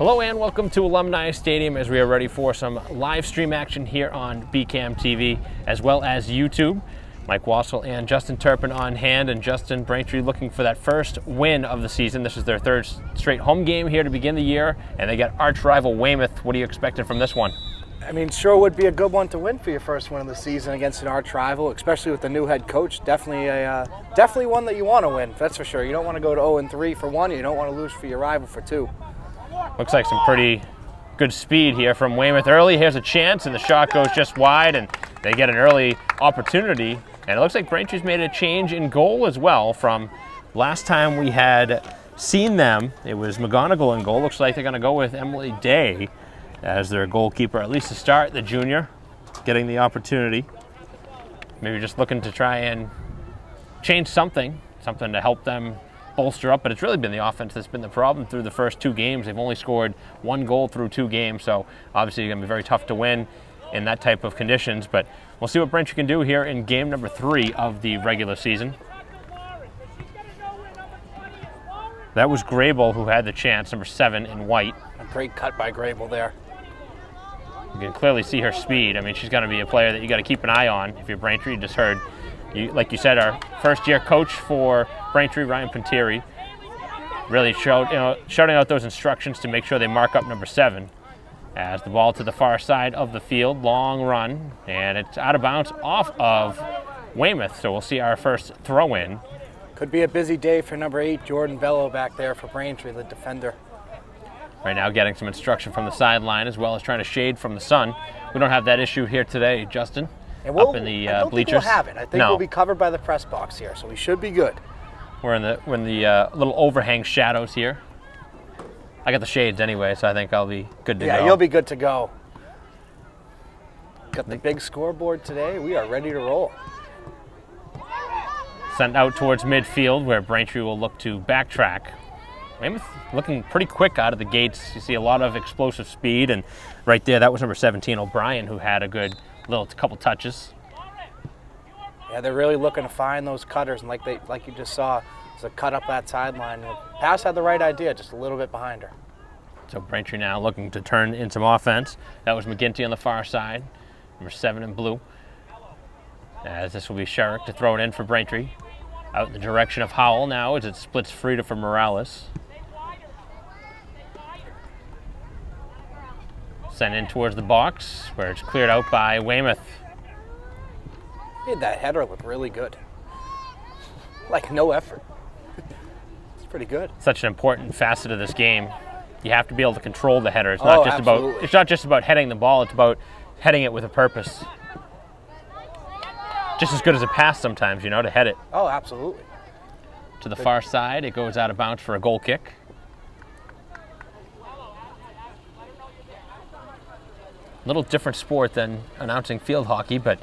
Hello and welcome to Alumni Stadium as we are ready for some live stream action here on BCAM TV as well as YouTube. Mike Wassel and Justin Turpin on hand, and Justin, Braintree looking for that first win of the season. This is their third straight home game here to begin the year, and they got arch rival Weymouth. What are you expecting from this one? I mean, sure would be a good one to win for your first win of the season against an arch rival, especially with the new head coach. Definitely one that you want to win, that's for sure. You don't want to go to 0-3 for one, you don't want to lose for your rival for two. Looks like some pretty good speed here from Weymouth early. Here's a chance, and the shot goes just wide, and they get an early opportunity. And it looks like Braintree's made a change in goal as well from last time we had seen them. It was McGonigal in goal. Looks like they're going to go with Emily Day as their goalkeeper, at least to start, the junior, getting the opportunity. Maybe just looking to try and change something to help them bolster up, but it's really been the offense that's been the problem through the first two games. They've only scored one goal through two games, so obviously it's going to be very tough to win in that type of conditions, but we'll see what Braintree can do here in game number 3 of the regular season. That was Grable who had the chance, number 7 in white. A great cut by Grable there. You can clearly see her speed. I mean, she's going to be a player that you got to keep an eye on. If you're Braintree, you just heard, like you said, our first-year coach for Braintree, Ryan Pontieri, really shouting out those instructions to make sure they mark up number 7. As the ball to the far side of the field, long run, and it's out of bounds off of Weymouth, so we'll see our first throw-in. Could be a busy day for number 8, Jordan Bello back there for Braintree, the defender. Right now getting some instruction from the sideline as well as trying to shade from the sun. We don't have that issue here today, Justin, and up in the I don't bleachers. think we'll have it. I think we'll be covered by the press box here, so we should be good. We're in the little overhang shadows here. I got the shades anyway, so I think I'll be good to go. Yeah, you'll be good to go. Got the big scoreboard today. We are ready to roll. Sent out towards midfield where Braintree will look to backtrack. Weymouth looking pretty quick out of the gates. You see a lot of explosive speed, and right there, that was number 17, O'Brien, who had a good couple touches. Yeah, they're really looking to find those cutters, and like you just saw, there's a cut up that sideline. Pass had the right idea, just a little bit behind her. So Braintree now looking to turn in some offense. That was McGinty on the far side, number 7 in blue. As this will be Sherrick to throw it in for Braintree. Out in the direction of Howell now as it splits free for Morales. Sent in towards the box where it's cleared out by Weymouth. Made that header look really good. Like no effort. It's pretty good. Such an important facet of this game. You have to be able to control the header. It's not just about heading the ball, it's about heading it with a purpose. Just as good as a pass sometimes, to head it. Oh, absolutely. To the far side, it goes out of bounds for a goal kick. A little different sport than announcing field hockey, but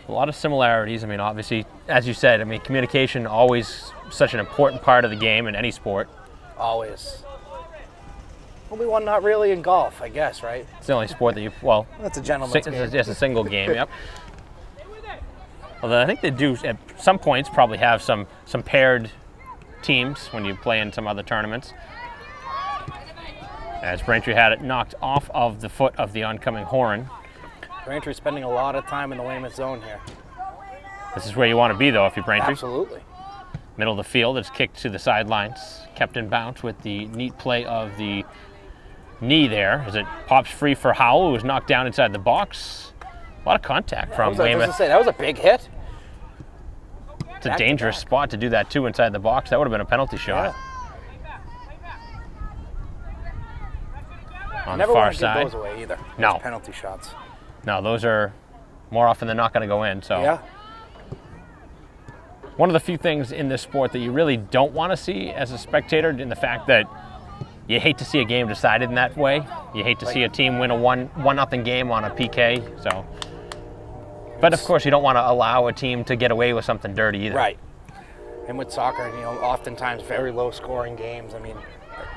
a lot of similarities. I mean, obviously, as you said, communication always such an important part of the game in any sport. Always. Only one not really in golf, I guess, right? It's the only sport that that's a gentleman's game. It's just a single game, yep. Although I think they do, at some points, probably have some paired teams when you play in some other tournaments. As Braintree had it knocked off of the foot of the oncoming Horan. Braintree spending a lot of time in the Weymouth zone here. This is where you want to be, though, if you're Braintree. Absolutely. Middle of the field, it's kicked to the sidelines. Kept in bounds with the neat play of the knee there as it pops free for Howell, who was knocked down inside the box. A lot of contact from Weymouth. That was a big hit. It's a dangerous spot to do that, too, inside the box. That would have been a penalty shot. Yeah. On the far side. Never want to give those away either. No. Those penalty shots. No, those are more often than not going to go in. So. Yeah. One of the few things in this sport that you really don't want to see as a spectator, in the fact that you hate to see a game decided in that way. You hate to see a team win a 1-0 game on a PK. So, but of course, you don't want to allow a team to get away with something dirty either. Right. And with soccer, oftentimes very low-scoring games.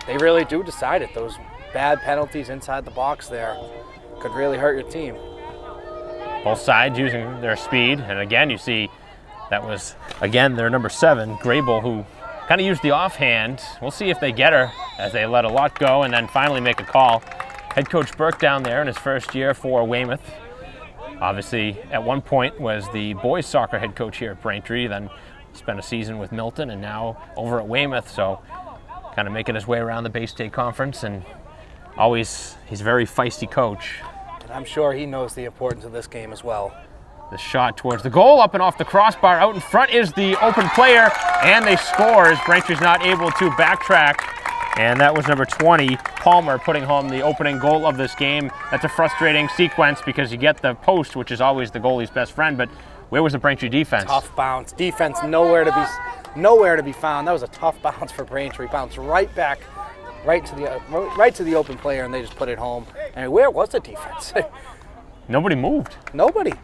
They really do decide it. Those bad penalties inside the box there could really hurt your team. Both sides using their speed, and again, you see that was, again, their number 7, Grable, who kind of used the offhand. We'll see if they get her as they let a lot go and then finally make a call. Head coach Burke down there in his first year for Weymouth. Obviously, at one point was the boys soccer head coach here at Braintree, then spent a season with Milton and now over at Weymouth, so kind of making his way around the Bay State Conference, and always, he's a very feisty coach. And I'm sure he knows the importance of this game as well. The shot towards the goal, up and off the crossbar. Out in front is the open player, and they score as Braintree's not able to backtrack. And that was number 20, Palmer, putting home the opening goal of this game. That's a frustrating sequence because you get the post, which is always the goalie's best friend, but where was the Braintree defense? Tough bounce. Defense nowhere to be found. That was a tough bounce for Braintree. Bounced right back, right to the open player, and they just put it home. And where was the defense? Nobody moved. Nobody.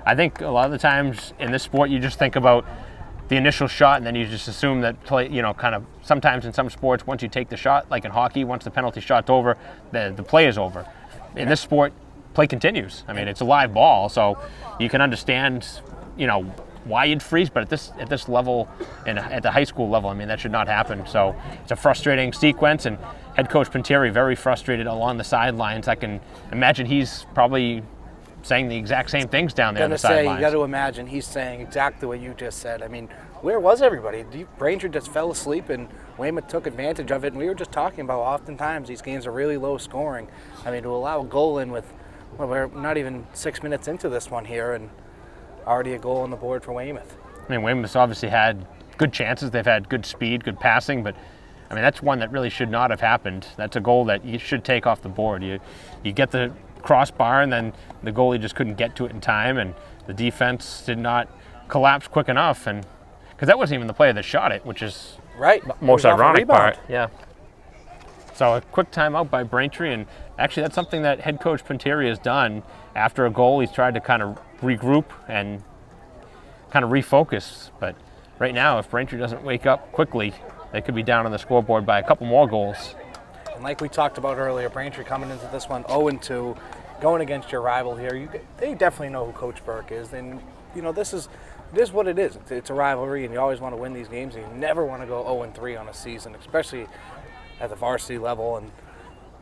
I think a lot of the times in this sport, you just think about the initial shot, and then you just assume that play, kind of sometimes in some sports, once you take the shot, like in hockey, once the penalty shot's over, the play is over. In this sport, play continues. I mean, it's a live ball, so you can understand, why you'd freeze, but at this level, at the high school level, I mean, that should not happen. So it's a frustrating sequence, and head coach Pinteri very frustrated along the sidelines. I can imagine he's probably saying the exact same things down there on the sidelines. You got to imagine he's saying exactly what you just said. I mean, where was everybody? Braintree just fell asleep, and Weymouth took advantage of it. And we were just talking about oftentimes these games are really low scoring. I mean, to allow a goal in with, we're not even 6 minutes into this one here, and already a goal on the board for Weymouth. I mean, Weymouth's obviously had good chances. They've had good speed, good passing, but I mean, that's one that really should not have happened. That's a goal that you should take off the board. You get the crossbar, and then the goalie just couldn't get to it in time, and the defense did not collapse quick enough, and because that wasn't even the player that shot it, which is right. Most ironic part. Yeah. So a quick timeout by Braintree, and actually that's something that head coach Pinteri has done after a goal. He's tried to kind of regroup and kind of refocus, but right now, if Braintree doesn't wake up quickly, they could be down on the scoreboard by a couple more goals. And like we talked about earlier, Braintree coming into this one 0-2, going against your rival here. They definitely know who Coach Burke is, and this is what it is. It's a rivalry, and you always want to win these games, and you never want to go 0-3 on a season, especially at the varsity level. And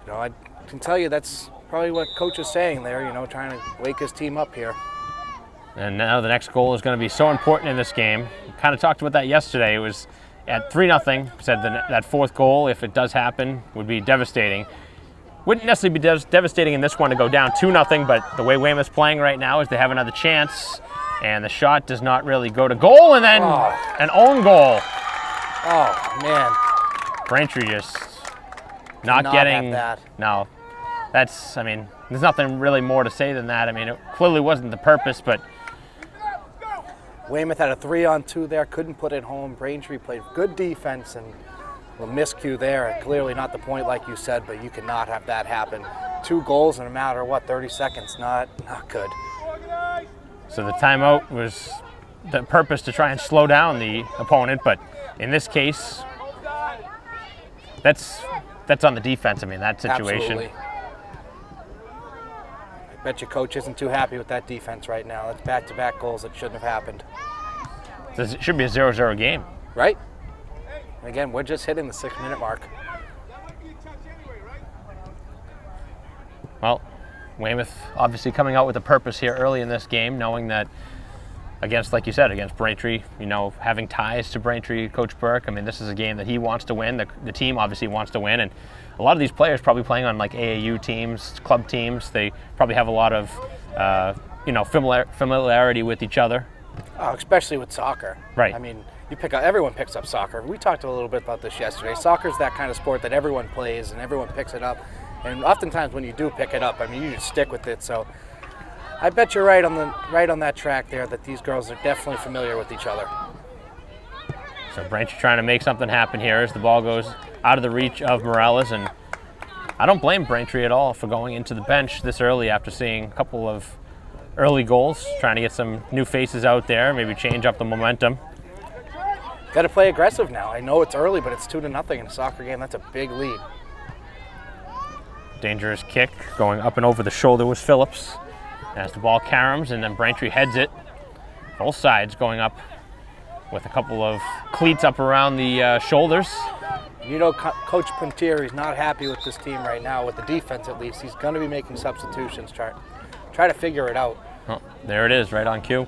I can tell you that's probably what Coach is saying there. Trying to wake his team up here. And now the next goal is going to be so important in this game. We kind of talked about that yesterday. It was at 3-0. Said that fourth goal, if it does happen, would be devastating. Wouldn't necessarily be devastating in this one to go down 2-0, but the way Weymouth's playing right now is they have another chance, and the shot does not really go to goal, and then an own goal. Oh, man. Braintree just not getting that. No. That's, I mean, there's nothing really more to say than that. I mean, it clearly wasn't the purpose, but Weymouth had a 3-on-2 there, couldn't put it home. Braintree played good defense, and a miscue there. Clearly not the point, like you said, but you cannot have that happen. 2 goals in a matter of, 30 seconds? Not good. So the timeout was the purpose to try and slow down the opponent, but in this case, that's on the defense. I mean, that situation. Absolutely. I bet your coach isn't too happy with that defense right now. That's back-to-back goals that shouldn't have happened. So it should be a 0-0 game. Right? And again, we're just hitting the 6-minute mark. Well, Weymouth obviously coming out with a purpose here early in this game, knowing that against, like you said, against Braintree, having ties to Braintree, Coach Burke, I mean, this is a game that he wants to win. The team obviously wants to win, and a lot of these players probably playing on like AAU teams, club teams. They probably have a lot of, familiarity with each other. Oh, especially with soccer. Right. I mean, everyone picks up soccer. We talked a little bit about this yesterday. Soccer's that kind of sport that everyone plays and everyone picks it up. And oftentimes when you do pick it up, I mean, you just stick with it. So I bet you're right on that track there that these girls are definitely familiar with each other. So Braintree trying to make something happen here as the ball goes out of the reach of Morales, and I don't blame Braintree at all for going into the bench this early after seeing a couple of early goals, trying to get some new faces out there, maybe change up the momentum. Got to play aggressive now. I know it's early, but it's 2-0 in a soccer game. That's a big lead. Dangerous kick going up and over the shoulder was Phillips as the ball caroms, and then Braintree heads it. Both sides going up with a couple of cleats up around the shoulders. You know, Coach Braintree is not happy with this team right now, with the defense at least. He's going to be making substitutions, try to figure it out. Oh, there it is, right on cue.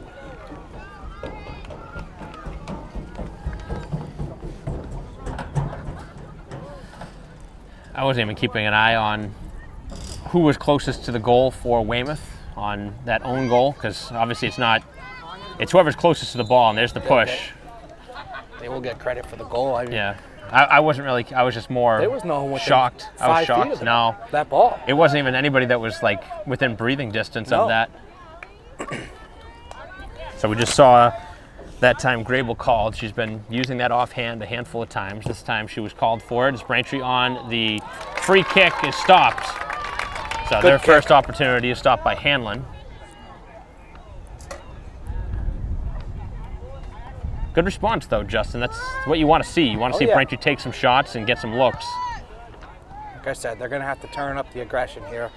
I wasn't even keeping an eye on who was closest to the goal for Weymouth on that own goal, because obviously it's whoever's closest to the ball, and there's the push. They will get credit for the goal. I mean, yeah. I wasn't really, I was just more there was no one shocked. I was 5 feet shocked. of No. That ball. It wasn't even anybody that was like within breathing distance of that. So we just saw that time Grable called. She's been using that offhand a handful of times. This time she was called for it. As Braintree on the free kick is stopped. So their first opportunity is stopped by Hanlon. Good response, though, Justin. That's what you want to see. You want to see Braintree take some shots and get some looks. Like I said, they're going to have to turn up the aggression here.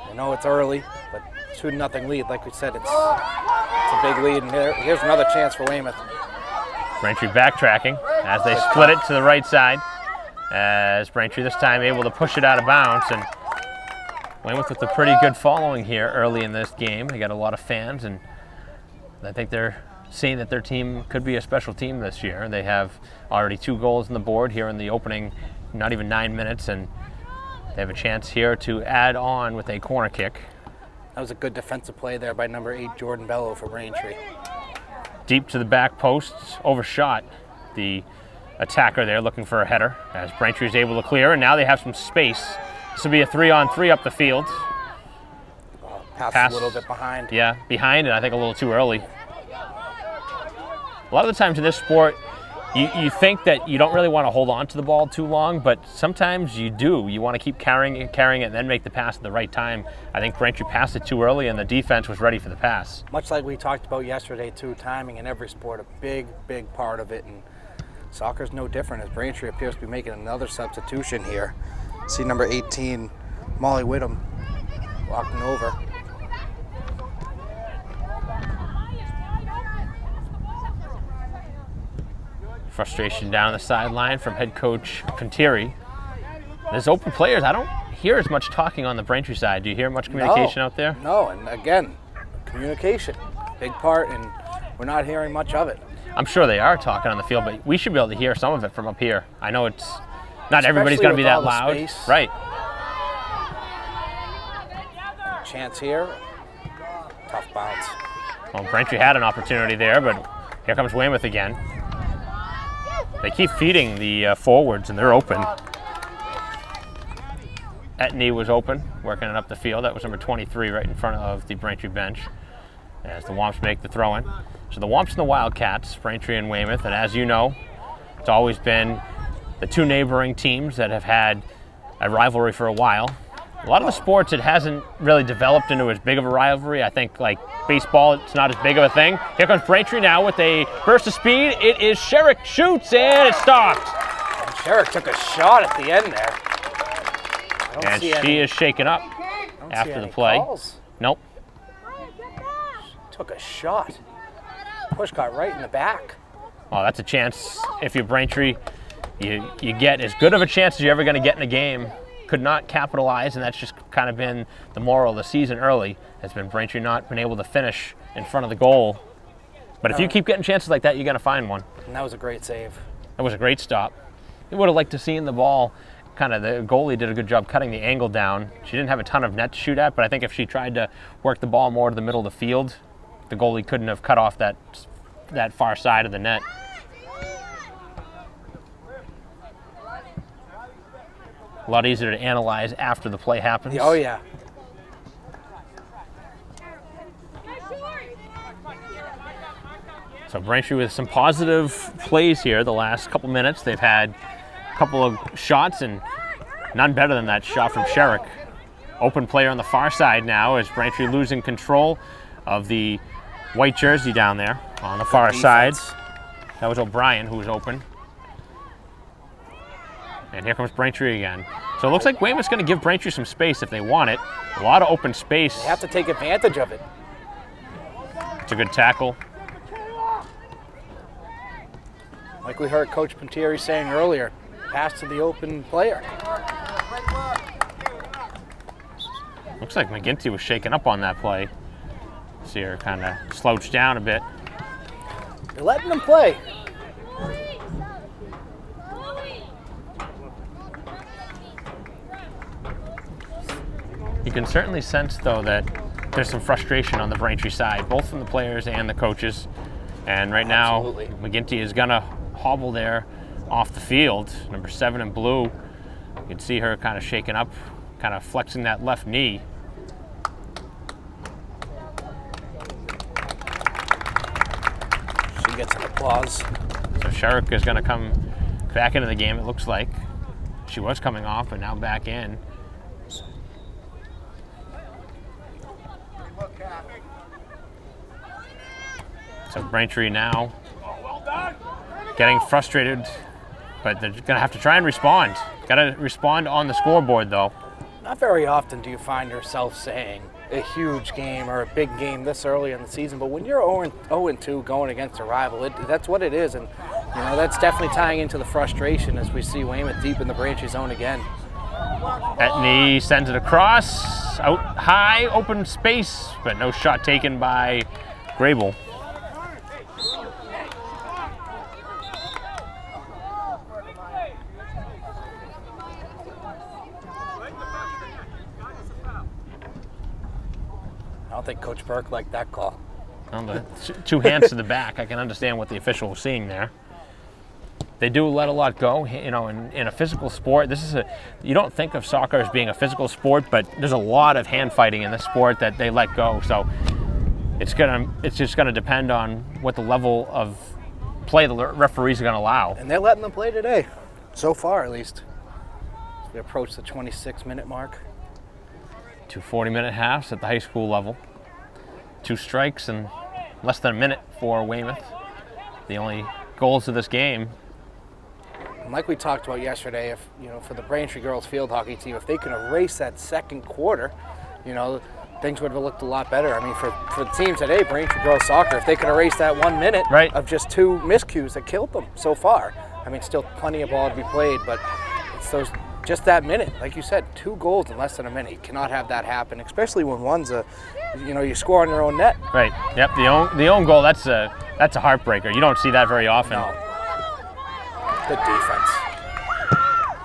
I know it's early, but 2-0 lead. Like we said, it's a big lead. And here's another chance for Weymouth. Braintree backtracking as they split it to the right side. As Braintree this time able to push it out of bounds. And Weymouth with a pretty good following here early in this game. They got a lot of fans, and I think they're seeing that their team could be a special team this year. They have already 2 goals on the board here in the opening, not even 9 minutes, and they have a chance here to add on with a corner kick. That was a good defensive play there by number 8, Jordan Bello for Braintree. Deep to the back post, overshot the attacker there looking for a header as Braintree is able to clear, and now they have some space. This will be a 3-on-3 up the field. Pass a little bit behind. Yeah, behind, and I think a little too early. A lot of the times in this sport, you think that you don't really want to hold on to the ball too long, but sometimes you do. You want to keep carrying it, and then make the pass at the right time. I think Braintree passed it too early, and the defense was ready for the pass. Much like we talked about yesterday, too, timing in every sport, a big, big part of it, and soccer's no different, as Braintree appears to be making another substitution here. See number 18, Molly Whittam, walking over. Frustration down the sideline from head coach Braintree. There's open players. I don't hear as much talking on the Braintree side. Do you hear much communication out there? No, and again, communication, big part, and we're not hearing much of it. I'm sure they are talking on the field, but we should be able to hear some of it from up here. I know it's not everybody's going to be that loud. Space. Right. Chance here. Tough bounce. Well, Braintree had an opportunity there, but here comes Weymouth again. They keep feeding the forwards, and they're open. Etney was open, working it up the field. That was number 23 right in front of the Braintree bench as the Womps make the throw-in. So the Womps and the Wildcats, Braintree and Weymouth, and as you know, it's always been the 2 neighboring teams that have had a rivalry for a while. A lot of the sports, it hasn't really developed into as big of a rivalry. I think like baseball, it's not as big of a thing. Here comes Braintree now with a burst of speed. It is Sherrick, shoots, and it's stopped. And Sherrick took a shot at the end there. And she is shaken up after the play. Calls. Nope. Took a shot. Push got right in the back. Well, that's a chance. If you're Braintree, you get as good of a chance as you're ever going to get in a game. Could not capitalize, and that's just kind of been the moral of the season early. Has been Braintree not been able to finish in front of the goal. But if you keep getting chances like that, you're going to find one. And that was a great save. That was a great stop. We would have liked to seen the ball. Kind of the goalie did a good job cutting the angle down. She didn't have a ton of net to shoot at, but I think if she tried to work the ball more to the middle of the field, the goalie couldn't have cut off that far side of the net. A lot easier to analyze after the play happens. Oh, yeah. So Braintree with some positive plays here the last couple minutes. They've had a couple of shots, and none better than that shot from Sherrick. Open player on the far side now as Braintree losing control of the white jersey down there on the far side. That was O'Brien who was open. And here comes Braintree again. So it looks like Weymouth's going to give Braintree some space if they want it. A lot of open space. They have to take advantage of it. It's a good tackle. Like we heard Coach Pontieri saying earlier, pass to the open player. Looks like McGinty was shaken up on that play. See her kind of slouch down a bit. They're letting them play. You can certainly sense, though, that there's some frustration on the Braintree side, both from the players and the coaches. And right now, McGinty is going to hobble there off the field. Number 7 in blue. You can see her kind of shaking up, kind of flexing that left knee. She gets an applause. So Sherrick is going to come back into the game, it looks like. She was coming off, but now back in. So Braintree now getting frustrated, but they're going to have to try and respond. Got to respond on the scoreboard, though. Not very often do you find yourself saying a huge game or a big game this early in the season, but when you're 0-2 going against a rival, that's what it is, and you know that's definitely tying into the frustration as we see Weymouth deep in the Braintree zone again. Etney sends it across, out high, open space, but no shot taken by Grable. I don't think Coach Burke liked that call. Well, the 2 hands to the back, I can understand what the official was seeing there. They do let a lot go, you know, in a physical sport. You don't think of soccer as being a physical sport, but there's a lot of hand fighting in this sport that they let go. So it's just gonna depend on what the level of play the referees are gonna allow. And they're letting them play today, so far at least. As we approach the 26-minute mark. 2 40-minute halves at the high school level. 2 strikes in less than a minute for Weymouth. The only goals of this game. And like we talked about yesterday, if for the Braintree girls field hockey team, if they can erase that second quarter, things would have looked a lot better. I mean, for the team today, Braintree girls soccer, if they could erase that 1 minute of just 2 miscues that killed them so far. I mean, still plenty of ball to be played, but it's just that minute. Like you said, 2 goals in less than a minute. You cannot have that happen, especially when one's you score on your own net. Right. Yep. The own goal. That's a heartbreaker. You don't see that very often. No. Good defense.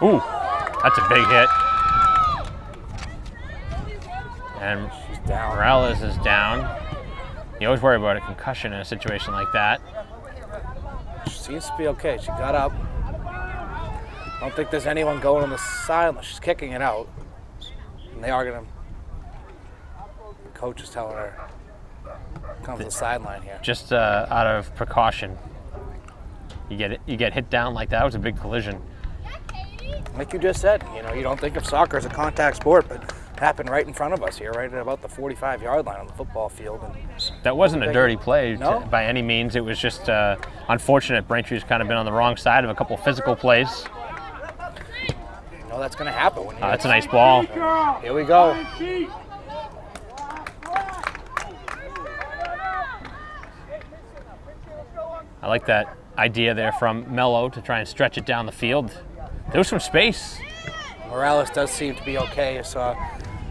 Ooh, that's a big hit. And she's down. Morales is down. You always worry about a concussion in a situation like that. She seems to be okay. She got up. I don't think there's anyone going on the sideline. She's kicking it out. And they are going to... The coach is telling her, come to the sideline here. Just out of precaution. You get hit down like that. It was a big collision. Like you just said, you don't think of soccer as a contact sport, but it happened right in front of us here, right at about the 45-yard line on the football field. And that wasn't a dirty play by any means. It was just unfortunate. Braintree's kind of been on the wrong side of a couple physical plays. That's going to happen. When that's a nice ball. Here we go. I like that idea there from Mello to try and stretch it down the field. There was some space. Morales does seem to be okay. I saw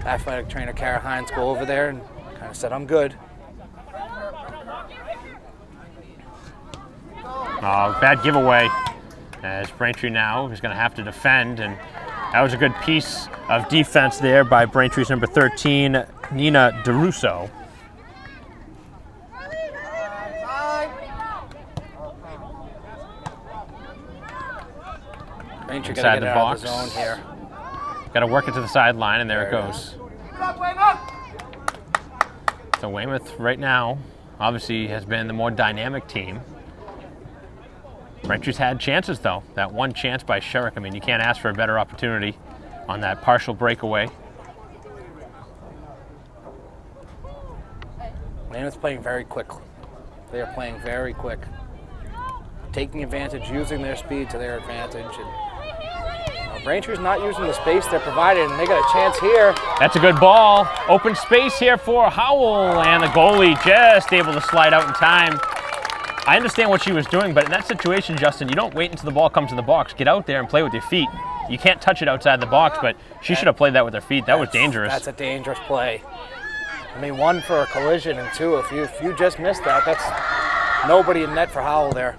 athletic trainer Kara Hines go over there and kind of said, I'm good. Oh, bad giveaway. As Braintree now is going to have to defend, and that was a good piece of defense there by Braintree's number 13, Nina DeRusso. Braintree inside the box. Out of the zone here. Got to work it to the sideline, and there it goes. So Weymouth right now obviously has been the more dynamic team. Braintree's had chances, though. That one chance by Sherrick, I mean, you can't ask for a better opportunity on that partial breakaway. Weymouth's playing very quickly. They are playing very quick. Taking advantage, using their speed to their advantage. And Braintree's not using the space they're provided, and they got a chance here. That's a good ball. Open space here for Howell, and the goalie just able to slide out in time. I understand what she was doing, but in that situation, Justin, you don't wait until the ball comes in the box. Get out there and play with your feet. You can't touch it outside the box, but she should have played that with her feet. That was dangerous. That's a dangerous play. I mean, 1 for a collision, and 2, if you just missed that, that's nobody in net for Howell there.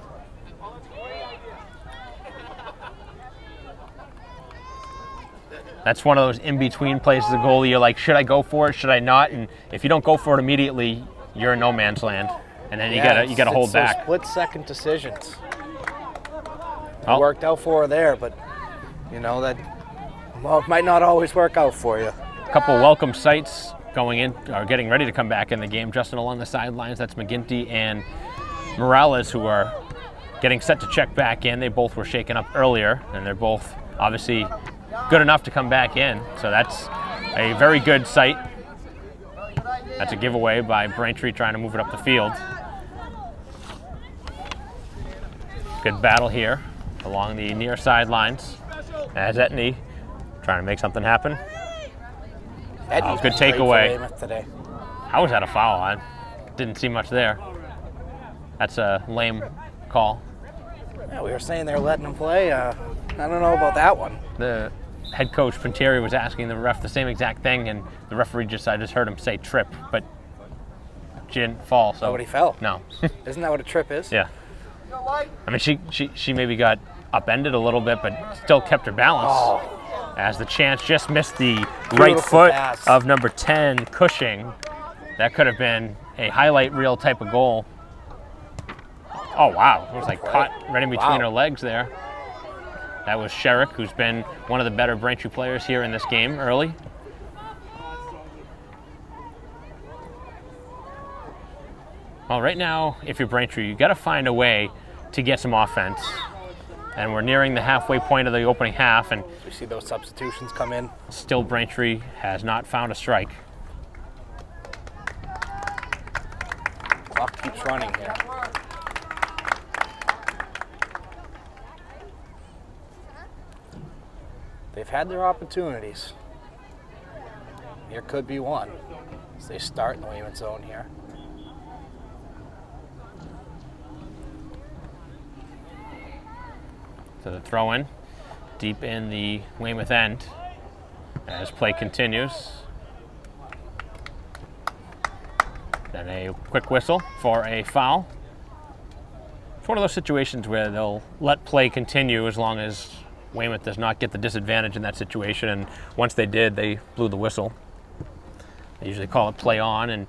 That's one of those in-between plays as a goalie. You're like, should I go for it? Should I not? And if you don't go for it immediately, you're in no man's land. And then you gotta hold back. Split-second decisions. Oh. It worked out for her there, but you know that it might not always work out for you. A couple welcome sights going in, or getting ready to come back in the game. Justin along the sidelines. That's McGinty and Morales, who are getting set to check back in. They both were shaken up earlier, and they're both obviously good enough to come back in. So that's a very good sight. That's a giveaway by Braintree trying to move it up the field. Good battle here along the near sidelines as Etney trying to make something happen. Etney's good been great takeaway. for Weymouth today. How was that a foul? I didn't see much there. That's a lame call. Yeah, we were saying they're letting him play. I don't know about that one. The head coach Panteri was asking the ref the same exact thing, and the referee I just heard him say trip, but she didn't fall. So Nobody fell. No. Isn't that what a trip is? Yeah. I mean, she maybe got upended a little bit, but still kept her balance. Oh. As the chance just missed the right foot pass of number 10, Cushing. That could have been a highlight reel type of goal. Oh, wow. It was like caught right in between her legs there. That was Sherrick, who's been one of the better Braintree players here in this game early. Well, right now, if you're Braintree, you've got to find a way to get some offense. And we're nearing the halfway point of the opening half, and We see those substitutions come in. still Braintree has not found a strike. Clock keeps running here. They've had their opportunities. Here could be one as they start in the Weymouth zone here. So the throw in deep in the Weymouth end as play continues. Then a quick whistle for a foul. It's one of those situations where they'll let play continue as long as Weymouth does not get the disadvantage in that situation, and once they did, they blew the whistle. They usually call it play on, and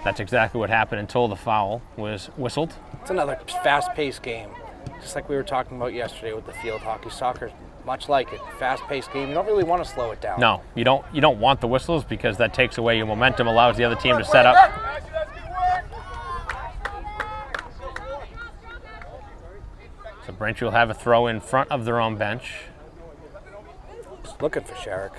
that's exactly what happened until the foul was whistled. It's another fast-paced game, just like we were talking about yesterday with the field hockey. Soccer, much like it, fast-paced game. You don't really want to slow it down. No, you don't want the whistles because that takes away your momentum, allows the other team to set up. So Braintree will have a throw in front of their own bench. Just looking for Sherrick.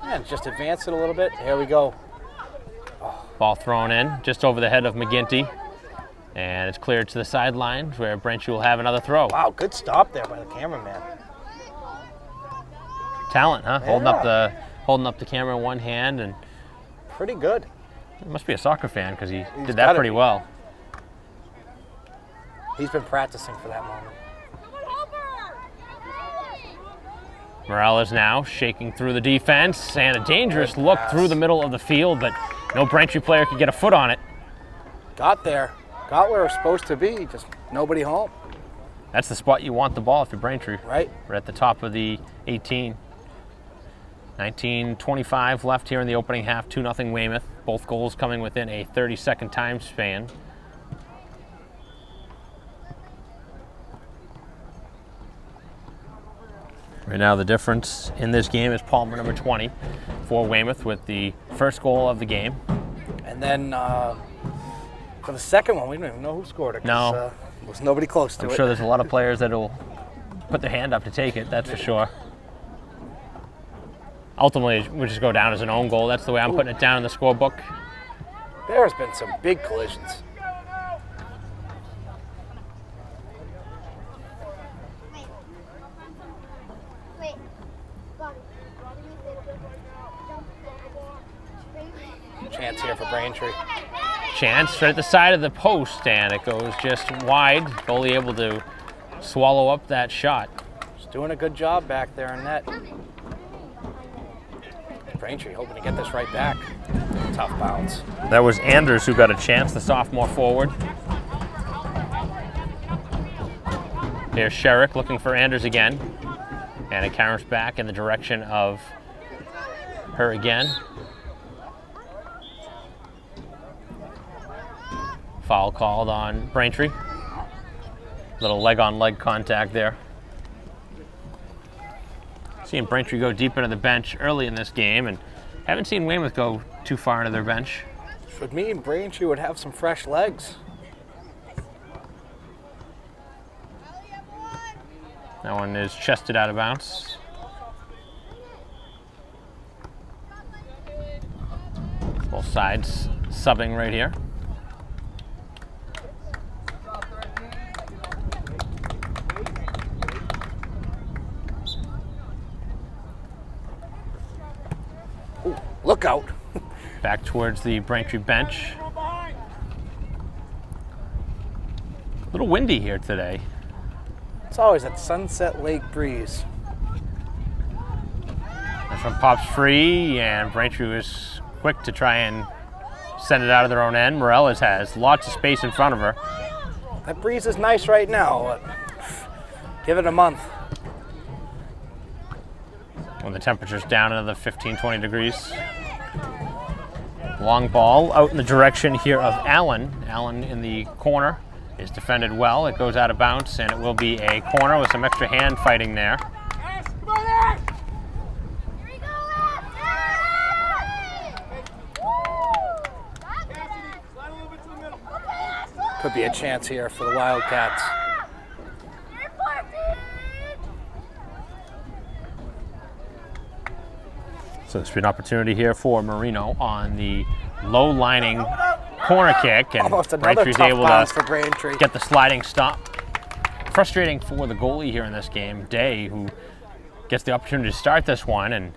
And just advance it a little bit. Here we go. Ball thrown in just over the head of McGinty. And it's cleared to the sidelines where Braintree will have another throw. Wow, good stop there by the cameraman. Talent, huh? Yeah. Holding up the camera in one hand, and Pretty good. he must be a soccer fan because he did that gotta pretty be. well. He's been practicing for that moment. Morales now shaking through the defense, and a dangerous look through the middle of the field, but no Braintree player could get a foot on it. Got there. Got where it was supposed to be. Just nobody home. That's the spot you want the ball if you're Braintree. Right. We're at the top of the 18. 19:25 left here in the opening half, 2-0 Weymouth. Both goals coming within a 30-second time span. Right now the difference in this game is Palmer, number 20, for Weymouth with the first goal of the game. And then for the second one, we don't even know who scored it. No. There was nobody close to I'm it. sure there's a lot of players that will put their hand up to take it, that's for sure. Ultimately, it would just go down as an own goal. That's the way I'm putting it down in the scorebook. There's been some big collisions. chance here for Braintree. Chance right at the side of the post, and it goes just wide. Goalie able to swallow up that shot. He's doing a good job back there in net. Braintree hoping to get this right back. Tough bounce. That was Anders who got a chance, the sophomore forward. Here's Sherrick looking for Anders again. And it counters back in the direction of her again. Foul called on Braintree. Little leg-on-leg contact there. Seeing Braintree go deep into the bench early in this game, and haven't seen Weymouth go too far into their bench. Should mean Braintree would have some fresh legs. That one is chested out of bounds. Both sides subbing right here. Ooh, look out. Back towards the Braintree bench. A little windy here today. It's always that Sunset Lake breeze. This one pops free, and Braintree was quick to try and send it out of their own end. Morales has lots of space in front of her. That breeze is nice right now, but give it a month. When the temperature's down another 15, 20 degrees. Long ball out in the direction here of Allen. Allen in the corner is defended well. It goes out of bounds, and it will be a corner with some extra hand fighting there. Could be a chance here for the Wildcats. So this will be an opportunity here for Marino on the low lining corner kick, and Almost another Braintree's tough able bounce to for Braintree. get the sliding stop. Frustrating for the goalie here in this game, Day, who gets the opportunity to start this one and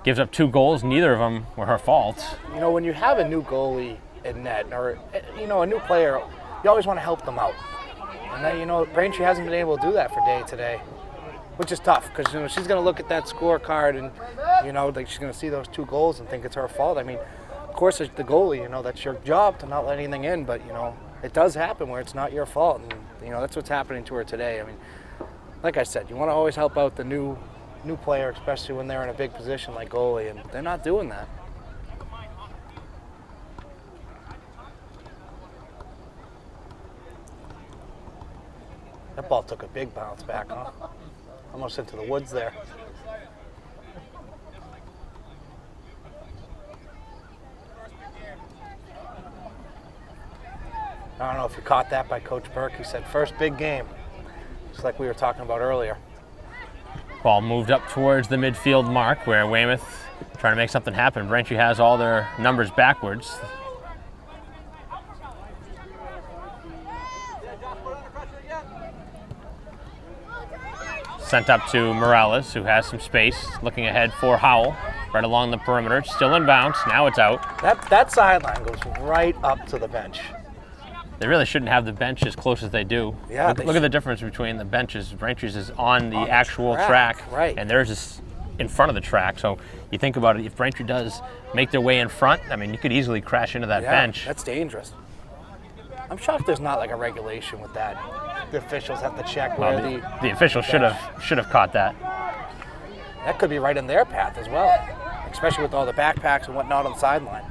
gives up 2 goals. Neither of them were her fault. You know, when you have a new goalie in net, or, you know, a new player, you always want to help them out. And then, you know, Braintree hasn't been able to do that for Day today, which is tough, because, you know, she's going to look at that scorecard and, you know, like, she's going to see those 2 goals and think it's her fault. I mean, of course, as the goalie, you know, that's your job to not let anything in, but, you know, it does happen where it's not your fault, and, you know, that's what's happening to her today. I mean, like I said, you want to always help out the new player, especially when they're in a big position like goalie, and they're not doing that. That ball took a big bounce back, huh? Almost into the woods there. I don't know if you caught that by Coach Burke. He said, first big game, just like we were talking about earlier. Ball moved up towards the midfield mark where Weymouth trying to make something happen. Braintree has all their numbers backwards. Sent up to Morales, who has some space, looking ahead for Howell, right along the perimeter. Still in bounds, now it's out. That sideline goes right up to the bench. They really shouldn't have the bench as close as they do. Yeah, Look at the difference between the benches. Braintree's is on the actual track, right, and theirs is in front of the track. So you think about it, if Braintree does make their way in front, I mean, you could easily crash into that bench. That's dangerous. I'm shocked there's not like a regulation with that. The officials have to check where the officials should have caught that. That could be right in their path as well, especially with all the backpacks and whatnot on the sideline.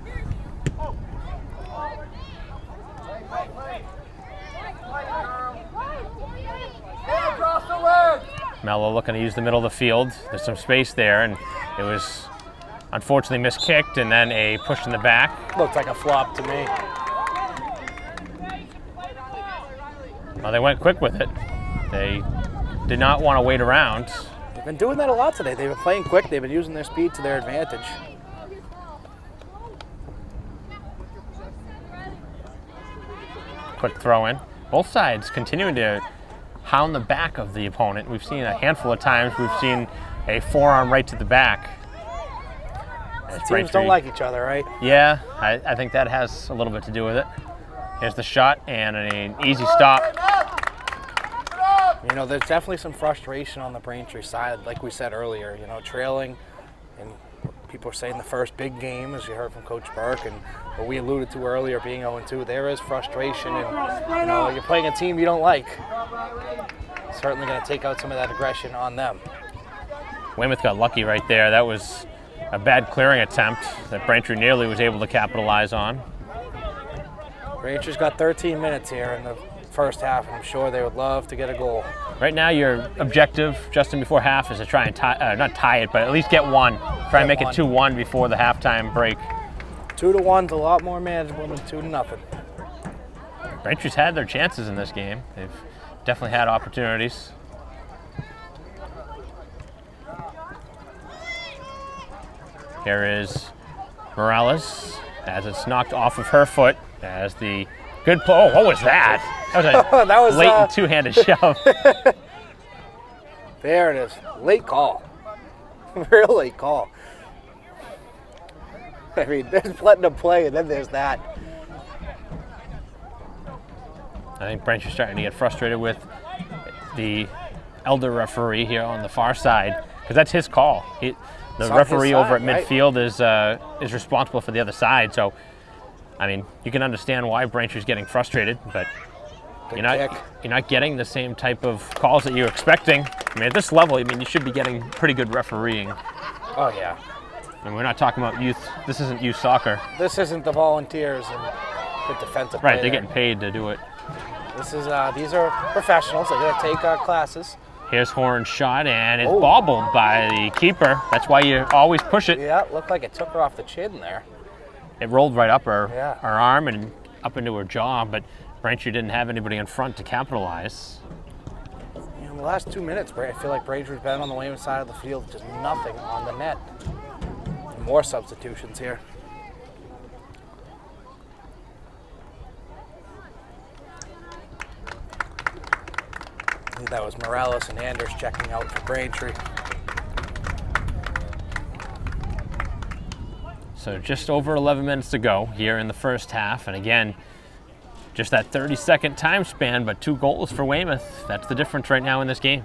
Mello looking to use the middle of the field. There's some space there, and it was unfortunately miskicked, and then a push in the back. Looked like a flop to me. Well, they went quick with it. They did not want to wait around. They've been doing that a lot today. They've been playing quick. They've been using their speed to their advantage. Quick throw in. Both sides continuing to hound the back of the opponent. We've seen a handful of times, we've seen a forearm right to the back. Teams Braintree, don't like each other, right? Yeah, I think that has a little bit to do with it. Here's the shot and an easy stop. You know, there's definitely some frustration on the Braintree side, like we said earlier. You know, trailing, and people are saying the first big game, as you heard from Coach Burke, and what we alluded to earlier, being 0-2, there is frustration, and you know, you're playing a team you don't like. Certainly going to take out some of that aggression on them. Weymouth got lucky right there. That was a bad clearing attempt that Braintree nearly was able to capitalize on. Braintree's got 13 minutes here in the first half, and I'm sure they would love to get a goal. Right now, your objective, Justin, before half is to try and not tie it, but at least get one. Try and make it 2-1 before the halftime break. 2-1's a lot more manageable than 2-0. Braintree's had their chances in this game. They've definitely had opportunities. Here is Morales as it's knocked off of her foot as the good play. Oh, what was that? That was a blatant two-handed shove. There it is. Late call. Real late call. I mean, there's letting them play, and then there's that. I think Braintree's starting to get frustrated with the elder referee here on the far side, because that's his call. The referee over at midfield is responsible for the other side. So, I mean, you can understand why Braintree's getting frustrated, but you're not getting the same type of calls that you're expecting. I mean, at this level, I mean, you should be getting pretty good refereeing. Oh yeah. And we're not talking about youth. This isn't youth soccer. This isn't the volunteers and good defensive play. Right, they're getting paid to do it. This is these are professionals. They're going to take classes. Here's Horn's shot, and it's bobbled by the keeper. That's why you always push it. Yeah, it looked like it took her off the chin there. It rolled right up her arm and up into her jaw, but Braintree didn't have anybody in front to capitalize. You know, in the last 2 minutes, I feel like Braintree's been on the Weymouth side of the field, just nothing on the net. More substitutions here. I think that was Morales and Anders checking out for Braintree. So just over 11 minutes to go here in the first half, and again, just that 30-second time span, but 2 goals for Weymouth. That's the difference right now in this game.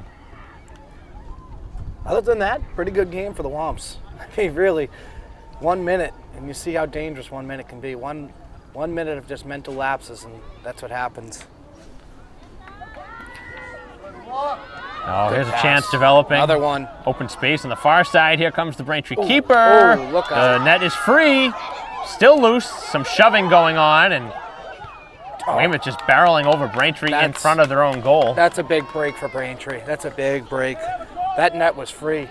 Other than that, pretty good game for the Womps. I mean, really, 1 minute, and you see how dangerous 1 minute can be. One minute of just mental lapses, and that's what happens. Oh, here's a chance developing. Another one. Open space on the far side. Here comes the Braintree keeper. Oh, look out. The net is free. Still loose. Some shoving going on, and Weymouth just barreling over Braintree in front of their own goal. That's a big break for Braintree. That's a big break. That net was free.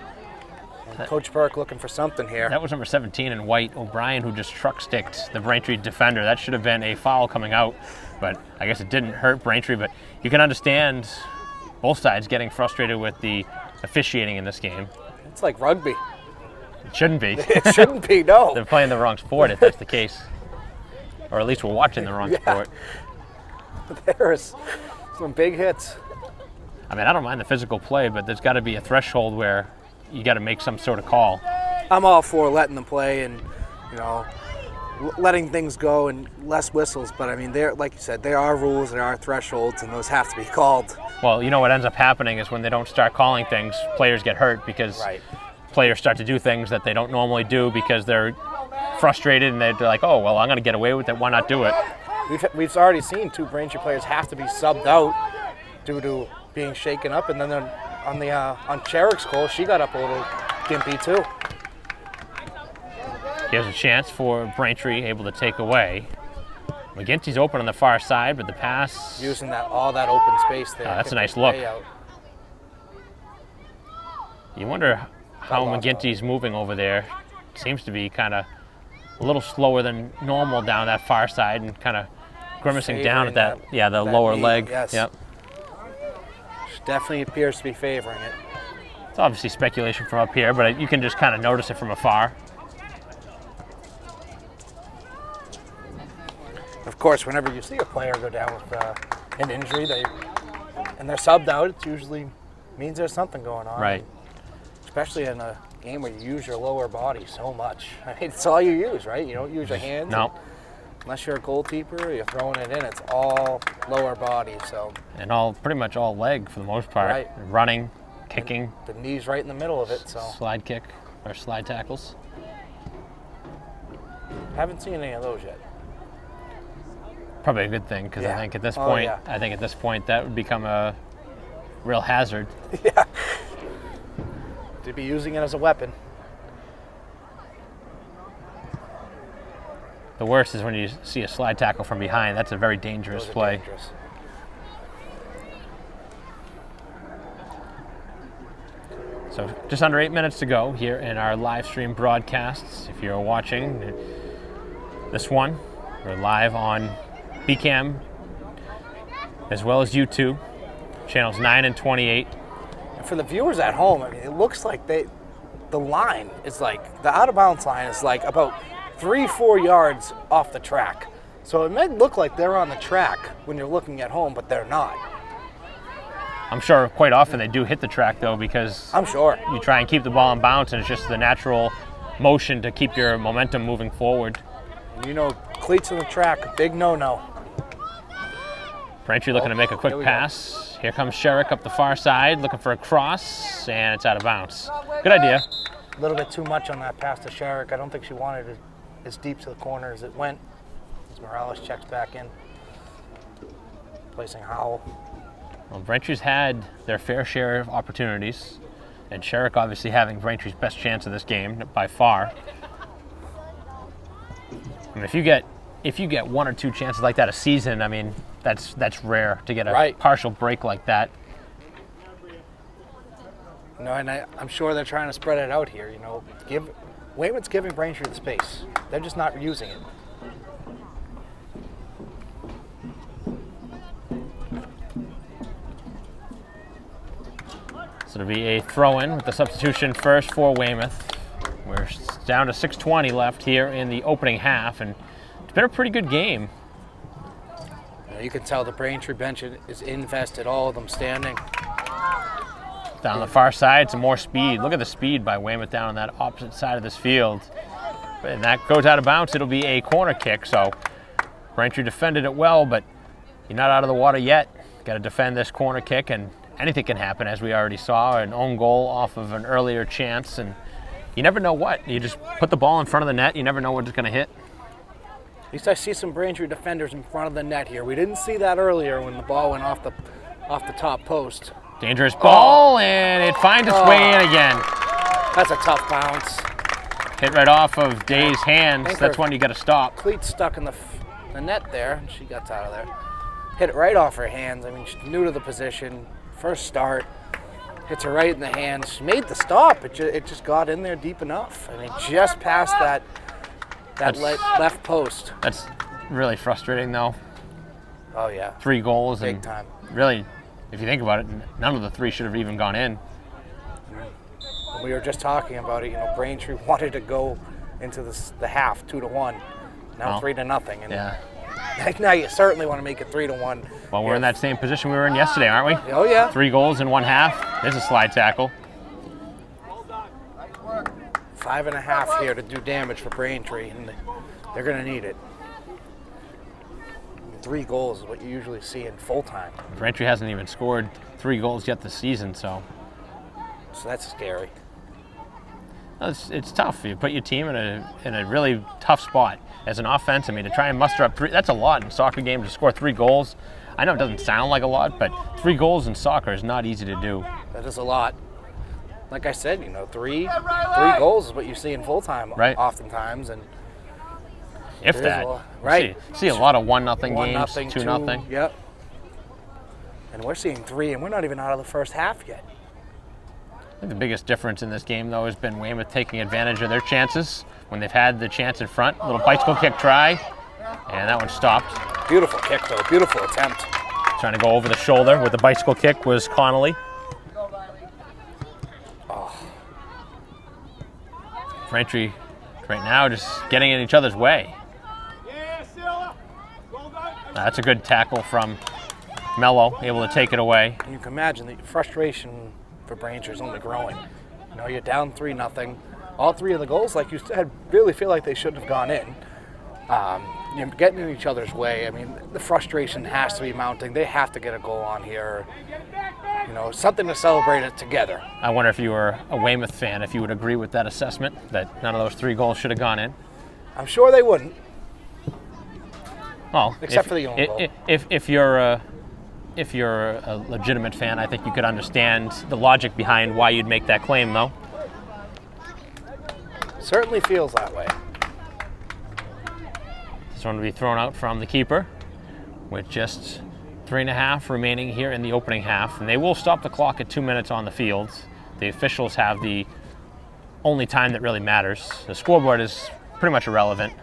And Coach Burke looking for something here. That was number 17 in white, O'Brien, who just truck-sticked the Braintree defender. That should have been a foul coming out, but I guess it didn't hurt Braintree. But you can understand both sides getting frustrated with the officiating in this game. It's like rugby. It shouldn't be. It shouldn't be, no. They're playing the wrong sport if that's the case. Or at least we're watching the wrong sport. There's some big hits. I mean, I don't mind the physical play, but there's got to be a threshold where you got to make some sort of call. I'm all for letting them play and, you know, letting things go and less whistles. But, I mean, there, like you said, there are rules, there are thresholds, and those have to be called. Well, you know what ends up happening is when they don't start calling things, players get hurt because players start to do things that they don't normally do because they're frustrated and they're like, oh, well, I'm going to get away with it. Why not do it? We've already seen 2 Braintree players have to be subbed out due to being shaken up, and then on Sherrick's goal, she got up a little gimpy too. Here's a chance for Braintree, able to take away. McGinty's open on the far side, but the pass... Using all that open space there. That's a nice look. You wonder how McGinty's moving over there. Seems to be kind of a little slower than normal down that far side and kind of grimacing down at the lower leg. Yes. Yep. Definitely appears to be favoring it. It's obviously speculation from up here, but you can just kind of notice it from afar. Of course, whenever you see a player go down with an injury, and they're subbed out, it usually means there's something going on. Right. Especially in a game where you use your lower body so much. I mean, it's all you use, right? You don't use your hands. No. Unless you're a goalkeeper, you're throwing it in. It's all lower body. So. And pretty much all leg for the most part. Right. Running, kicking. And the knee's right in the middle of it. So. Slide kick or slide tackles. Haven't seen any of those yet. Probably a good thing because Yeah. I think at this Oh, point, yeah. that would become a real hazard. Yeah. To be using it as a weapon. The worst is when you see a slide tackle from behind. That's a very dangerous Those are play. dangerous. So just under 8 minutes to go here in our live stream broadcasts. If you're watching this one, we're live on BCam as well as YouTube, channels 9 and 28. And for the viewers at home, I mean, it looks like the line is like, the out of bounds line is like about 3-4 yards off the track. So it may look like they're on the track when you're looking at home, but they're not. I'm sure quite often they do hit the track though, because I'm sure. you try and keep the ball in bounds and it's just the natural motion to keep your momentum moving forward. And you know, cleats on the track, big no-no. Braintree looking to make a quick here we pass. Here comes Sherrick up the far side, looking for a cross, and it's out of bounds. Good idea. A little bit too much on that pass to Sherrick. I don't think she wanted it as deep to the corner as it went. As Morales checks back in, placing Howell. Well, Braintree's had their fair share of opportunities, and Sherrick obviously having Braintree's best chance of this game by far. I mean, if you get 1 or 2 chances like that a season, I mean, that's rare to get a Right. partial break like that. You know, and I'm sure they're trying to spread it out here. You know, Weymouth's giving Braintree the space. They're just not using it. So it'll be a throw-in with the substitution first for Weymouth. We're down to 6:20 left here in the opening half, and it's been a pretty good game. You can tell the Braintree bench is invested, all of them standing. Down the far side, some more speed. Look at the speed by Weymouth down on that opposite side of this field. And that goes out of bounds. It'll be a corner kick, so Braintree defended it well, but you're not out of the water yet. Got to defend this corner kick, and anything can happen, as we already saw. An own goal off of an earlier chance, and you never know what. You just put the ball in front of the net. You never know what it's going to hit. At least I see some Braintree defenders in front of the net here. We didn't see that earlier when the ball went off the top post. Dangerous ball, and it finds its way in again. That's a tough bounce. Hit right off of Day's hands. Think That's her when you got to stop. Cleat stuck in the net there, and she gets out of there. Hit it right off her hands. I mean, she's new to the position. First start. Hits her right in the hands. She made the stop. It just got in there deep enough. I mean, just past that left post. That's really frustrating, though. Oh, yeah. 3 goals. Big and time. Really, if you think about it, none of the 3 should have even gone in. We were just talking about it. You know, Braintree wanted to go into the half 2-1. Now Well, 3-0. And Yeah. now you certainly want to make it 3-1. Well, we're in that same position we were in yesterday, aren't we? Oh, yeah. 3 goals in 1 half. There's a slide tackle. 5.5 here to do damage for Braintree, and they're going to need it. 3 goals is what you usually see in full time. Braintree hasn't even scored 3 goals yet this season, so that's scary. it's tough. You put your team in a really tough spot as an offense. I mean, to try and muster up 3, that's a lot in soccer games to score 3 goals. I know it doesn't sound like a lot, but 3 goals in soccer is not easy to do. That is a lot. Like I said, you know, 3 goals is what you see in full time, Right. oftentimes, and If It is that. a lot. Right. See a lot of 1-0 1-0, games, 2-0. Yep. And we're seeing 3, and we're not even out of the first half yet. I think the biggest difference in this game, though, has been Weymouth taking advantage of their chances when they've had the chance in front. A little bicycle kick try, and that one stopped. Beautiful kick, though. Beautiful attempt. Trying to go over the shoulder with the bicycle kick was Connolly. Braintree right now just getting in each other's way. That's a good tackle from Mello, able to take it away. And you can imagine the frustration for Braintree is only growing. You're down 3-0. All three of the goals, like you said, really feel like they shouldn't have gone in. You're getting in each other's way. I mean, the frustration has to be mounting. They have to get a goal on here. Something to celebrate it together. I wonder if you were a Weymouth fan, if you would agree with that assessment, that none of those 3 goals should have gone in. I'm sure they wouldn't. Well, except for the own goal. If you're a legitimate fan, I think you could understand the logic behind why you'd make that claim, though. Certainly feels that way. This one will be thrown out from the keeper with just 3.5 remaining here in the opening half. And they will stop the clock at 2 minutes on the field. The officials have the only time that really matters. The scoreboard is pretty much irrelevant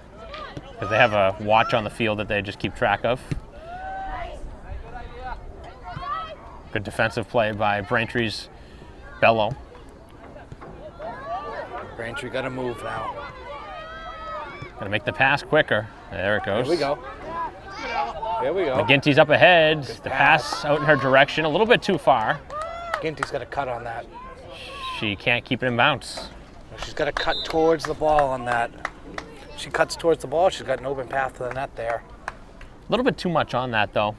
because they have a watch on the field that they just keep track of. Good defensive play by Braintree's Bello. Braintree got to move now. Got to make the pass quicker. There it goes. Here we go. McGinty's up ahead. The pass out in her direction, a little bit too far. McGinty's got to cut on that. She can't keep it in bounds. She's got to cut towards the ball on that. She cuts towards the ball. She's got an open path to the net there. A little bit too much on that, though.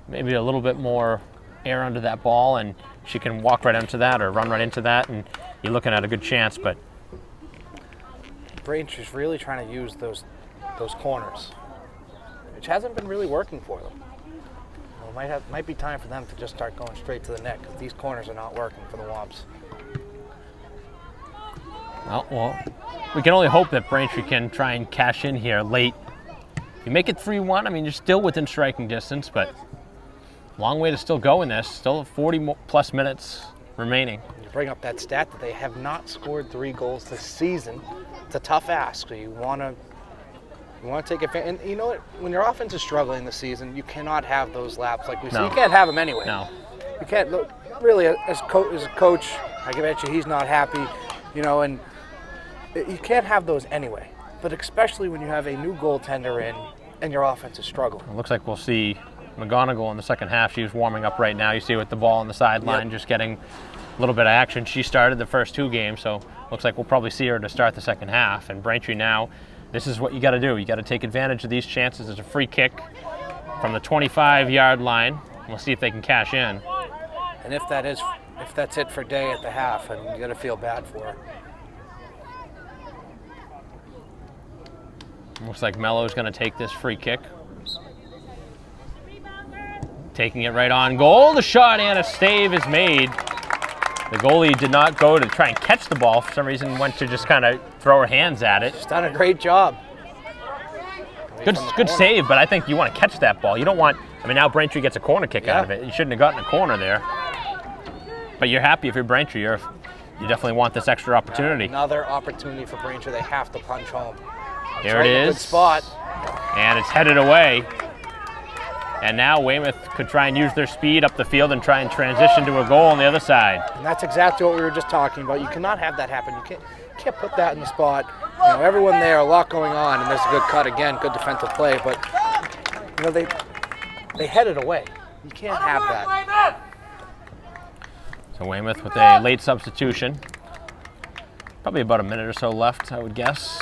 Maybe a little bit more air under that ball, and she can walk right into that or run right into that, and you're looking at a good chance. But Braintree's really trying to use those corners, which hasn't been really working for them. Might be time for them to just start going straight to the net because these corners are not working for the Womps. Well, we can only hope that Braintree can try and cash in here late. If you make it 3-1, I mean, you're still within striking distance, but long way to still go in this. Still 40+ minutes remaining. You bring up that stat that they have not scored 3 goals this season. It's a tough ask. So you want to take advantage. And you know what? When your offense is struggling this season, you cannot have those laps like we see. You can't have them anyway. No. You can't. Look, really, as a coach, I can bet you he's not happy. And you can't have those anyway. But especially when you have a new goaltender in and your offense is struggling. It looks like we'll see McGonigal in the second half. She was warming up right now. You see with the ball on the sideline, just getting a little bit of action. She started the first 2 games, so looks like we'll probably see her to start the second half. And Braintree now, this is what you got to do. You got to take advantage of these chances. There's a free kick from the 25-yard line. We'll see if they can cash in. And if that's it for Day at the half, and you got to feel bad for her. Looks like Mello's going to take this free kick. Taking it right on goal. The shot and a save is made. The goalie did not go to try and catch the ball. For some reason, went to just kind of throw her hands at it. She's done a great job. Good save, but I think you want to catch that ball. You don't want, now Braintree gets a corner kick out of it. You shouldn't have gotten a corner there. But you're happy if you're Braintree. You definitely want this extra opportunity. Another opportunity for Braintree. They have to punch home. Here it is. Good spot. And it's headed away. And now Weymouth could try and use their speed up the field and try and transition to a goal on the other side. And that's exactly what we were just talking about. You cannot have that happen. You can't put that in the spot. Everyone there, a lot going on, and there's a good cut again, good defensive play. But they headed away. You can't have that. So Weymouth with a late substitution. Probably about a minute or so left, I would guess.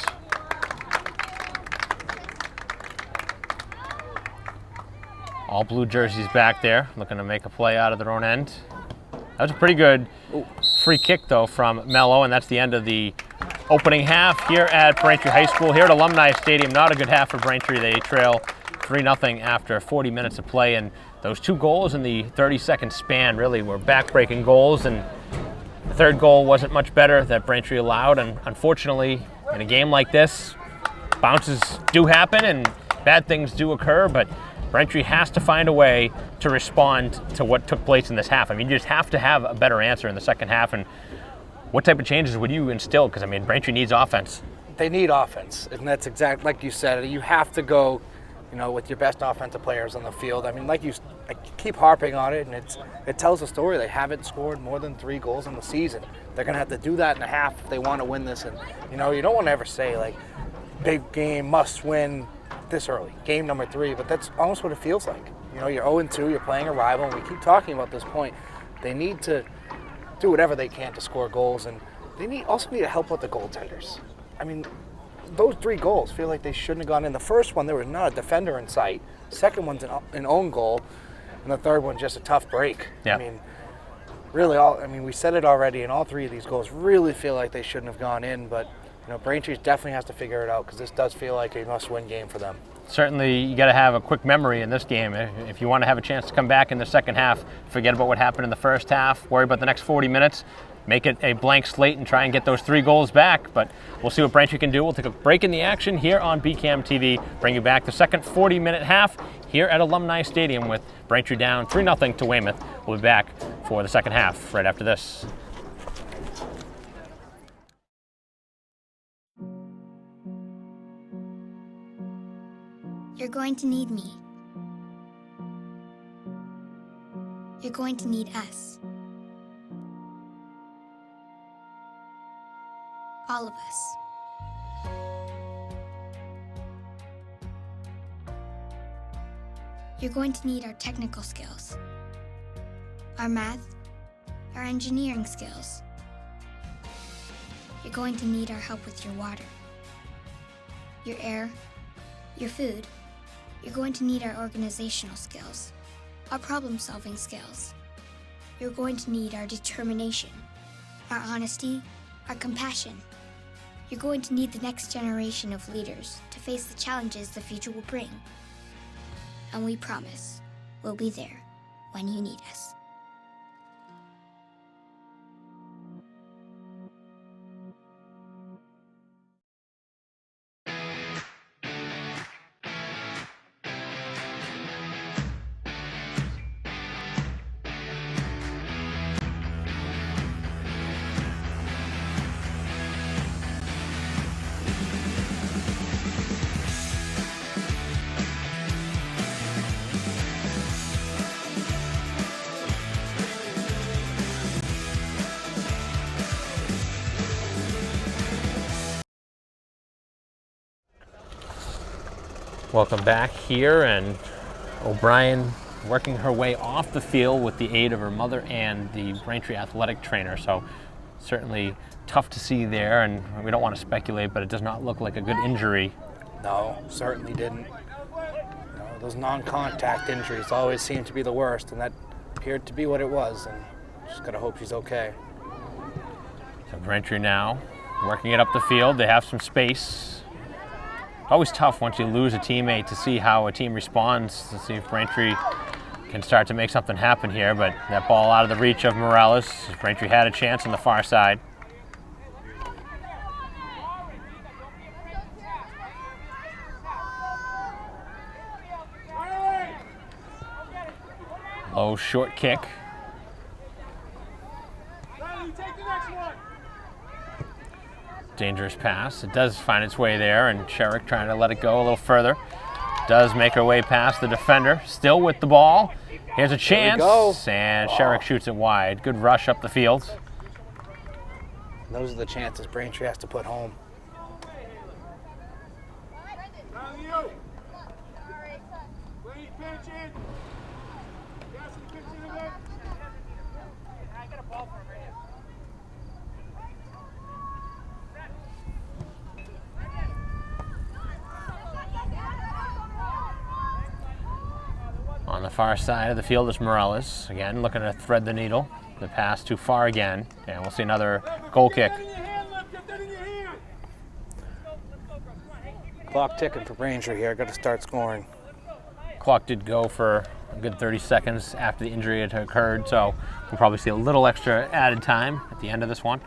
All blue jerseys back there, looking to make a play out of their own end. That was a pretty good free kick, though, from Mello, and that's the end of the opening half here at Braintree High School. Here at Alumni Stadium, not a good half for Braintree. They trail 3-0 after 40 minutes of play, and those 2 goals in the 30-second span really were back-breaking goals, and the third goal wasn't much better that Braintree allowed, and unfortunately, in a game like this, bounces do happen and bad things do occur, but Braintree has to find a way to respond to what took place in this half. You just have to have a better answer in the second half. And what type of changes would you instill? Because, Braintree needs offense. They need offense, and that's exactly like you said. You have to go, with your best offensive players on the field. I keep harping on it, and it tells a story. They haven't scored more than 3 goals in the season. They're going to have to do that in a half if they want to win this. And, you don't want to ever say, big game, must win this early, game number 3, but that's almost what it feels like. You're 0-2, you're playing a rival, and we keep talking about this point. They need to do whatever they can to score goals, and they also need to help out the goaltenders. I mean, those 3 goals feel like they shouldn't have gone in. The first one, there was not a defender in sight. Second one's an own goal, and the third one's just a tough break. Yeah. I mean, really, we said it already, and all 3 of these goals really feel like they shouldn't have gone in, but Braintree definitely has to figure it out because this does feel like a must-win game for them. Certainly, you got to have a quick memory in this game. If you want to have a chance to come back in the second half, forget about what happened in the first half, worry about the next 40 minutes, make it a blank slate and try and get those 3 goals back. But we'll see what Braintree can do. We'll take a break in the action here on BCAM TV, bring you back the second 40-minute half here at Alumni Stadium with Braintree down 3-0 to Weymouth. We'll be back for the second half right after this. You're going to need me. You're going to need us. All of us. You're going to need our technical skills, our math, our engineering skills. You're going to need our help with your water, your air, your food. You're going to need our organizational skills, our problem-solving skills. You're going to need our determination, our honesty, our compassion. You're going to need the next generation of leaders to face the challenges the future will bring. And we promise we'll be there when you need us. Welcome back here, and O'Brien working her way off the field with the aid of her mother and the Braintree athletic trainer. So certainly tough to see there, and we don't want to speculate, but it does not look like a good injury. No, certainly didn't. Those non-contact injuries always seem to be the worst, and that appeared to be what it was, and just gotta hope she's okay. So Braintree now working it up the field. They have some space. Always tough once you lose a teammate to see how a team responds, to see if Braintree can start to make something happen here, but that ball out of the reach of Morales. Braintree had a chance on the far side. Low short kick. Dangerous pass. It does find its way there, and Sherrick trying to let it go a little further. Does make her way past the defender. Still with the ball. Here's a chance, and Sherrick shoots it wide. Good rush up the field. Those are the chances Braintree has to put home. On the far side of the field is Morales. Again, looking to thread the needle. The pass too far again, and we'll see another goal kick. Clock ticking for Braintree here. Got to start scoring. Clock did go for a good 30 seconds after the injury had occurred, so we'll probably see a little extra added time at the end of this one.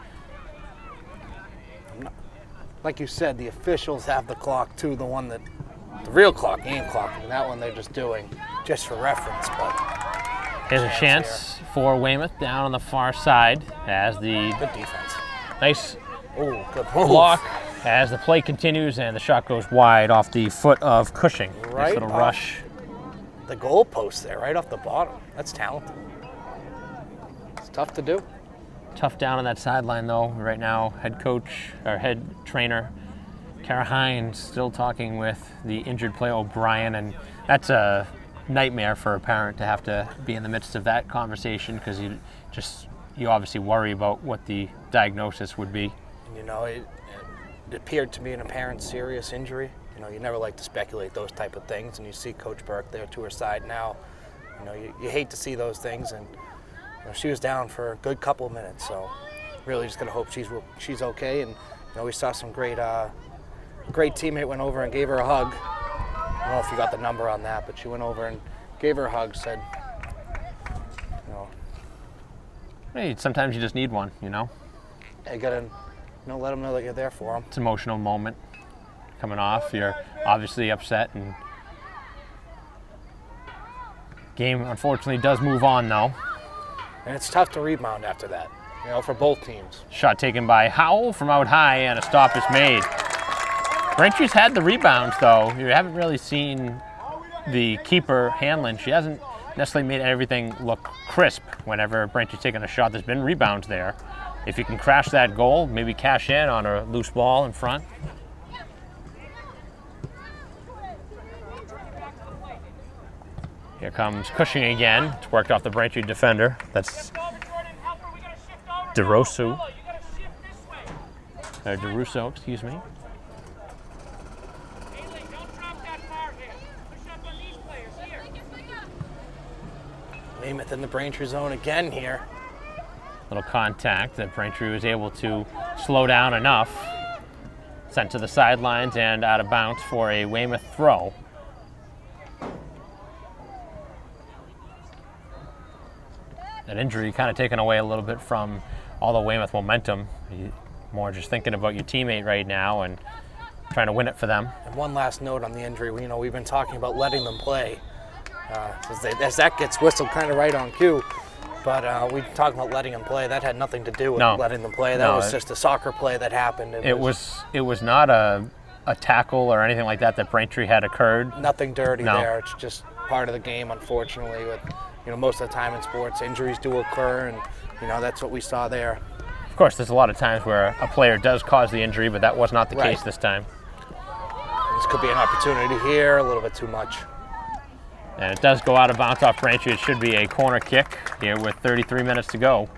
Like you said, the officials have the clock too, the real clock, game clock, and that one they're just doing just for reference. But here's a chance for Weymouth down on the far side as the good defense. Nice good block as the play continues, and the shot goes wide off the foot of Cushing. Nice little rush. The goal post there, right off the bottom. That's talented. It's tough to do. Tough down on that sideline though. Right now, head trainer Kara Hines still talking with the injured player O'Brien, and that's a nightmare for a parent to have to be in the midst of that conversation, because you just you obviously worry about what the diagnosis would be. And, you know, it appeared to be an apparent serious injury. You know, you never like to speculate those type of things, and you see Coach Burke there to her side now. You know, you hate to see those things, and you know, she was down for a good couple of minutes, so really just gonna hope she's okay. And you know, we saw some great teammate went over and gave her a hug. I don't know if you got the number on that, but she went over and gave her a hug, said, you know, Hey, sometimes you just need one, you know? you gotta, let them know that you're there for them. It's an emotional moment coming off. You're obviously upset, and game unfortunately does move on though. And it's tough to rebound after that, you know, for both teams. Shot taken by Howell from out high, and a stop is made. Braintree's had the rebounds though. You haven't really seen the keeper Hanlon. She hasn't necessarily made everything look crisp whenever Braintree's taken a shot. There's been rebounds there. If you can crash that goal, maybe cash in on a loose ball in front. Here comes Cushing again. It's worked off the Braintree defender. That's DeRusso, excuse me. Weymouth in the Braintree zone again here. Little contact that Braintree was able to slow down enough. Sent to the sidelines and out of bounds for a Weymouth throw. That injury kind of taken away a little bit from all the Weymouth momentum. You're more just thinking about your teammate right now and trying to win it for them. And one last note on the injury. You know, we've been talking about letting them play. As that gets whistled kind of right on cue. But we've been talking about letting them play. That had nothing to do with letting them play. That was just a soccer play that happened. It was not a tackle or anything like that Braintree had occurred. Nothing dirty there. It's just part of the game, unfortunately. With, you know, most of the time in sports, injuries do occur, and you know that's what we saw there. Of course, there's a lot of times where a player does cause the injury, but that was not the case this time. This could be an opportunity here, a little bit too much. And it does go out of bounds off Braintree. It should be a corner kick here with 33 minutes to go.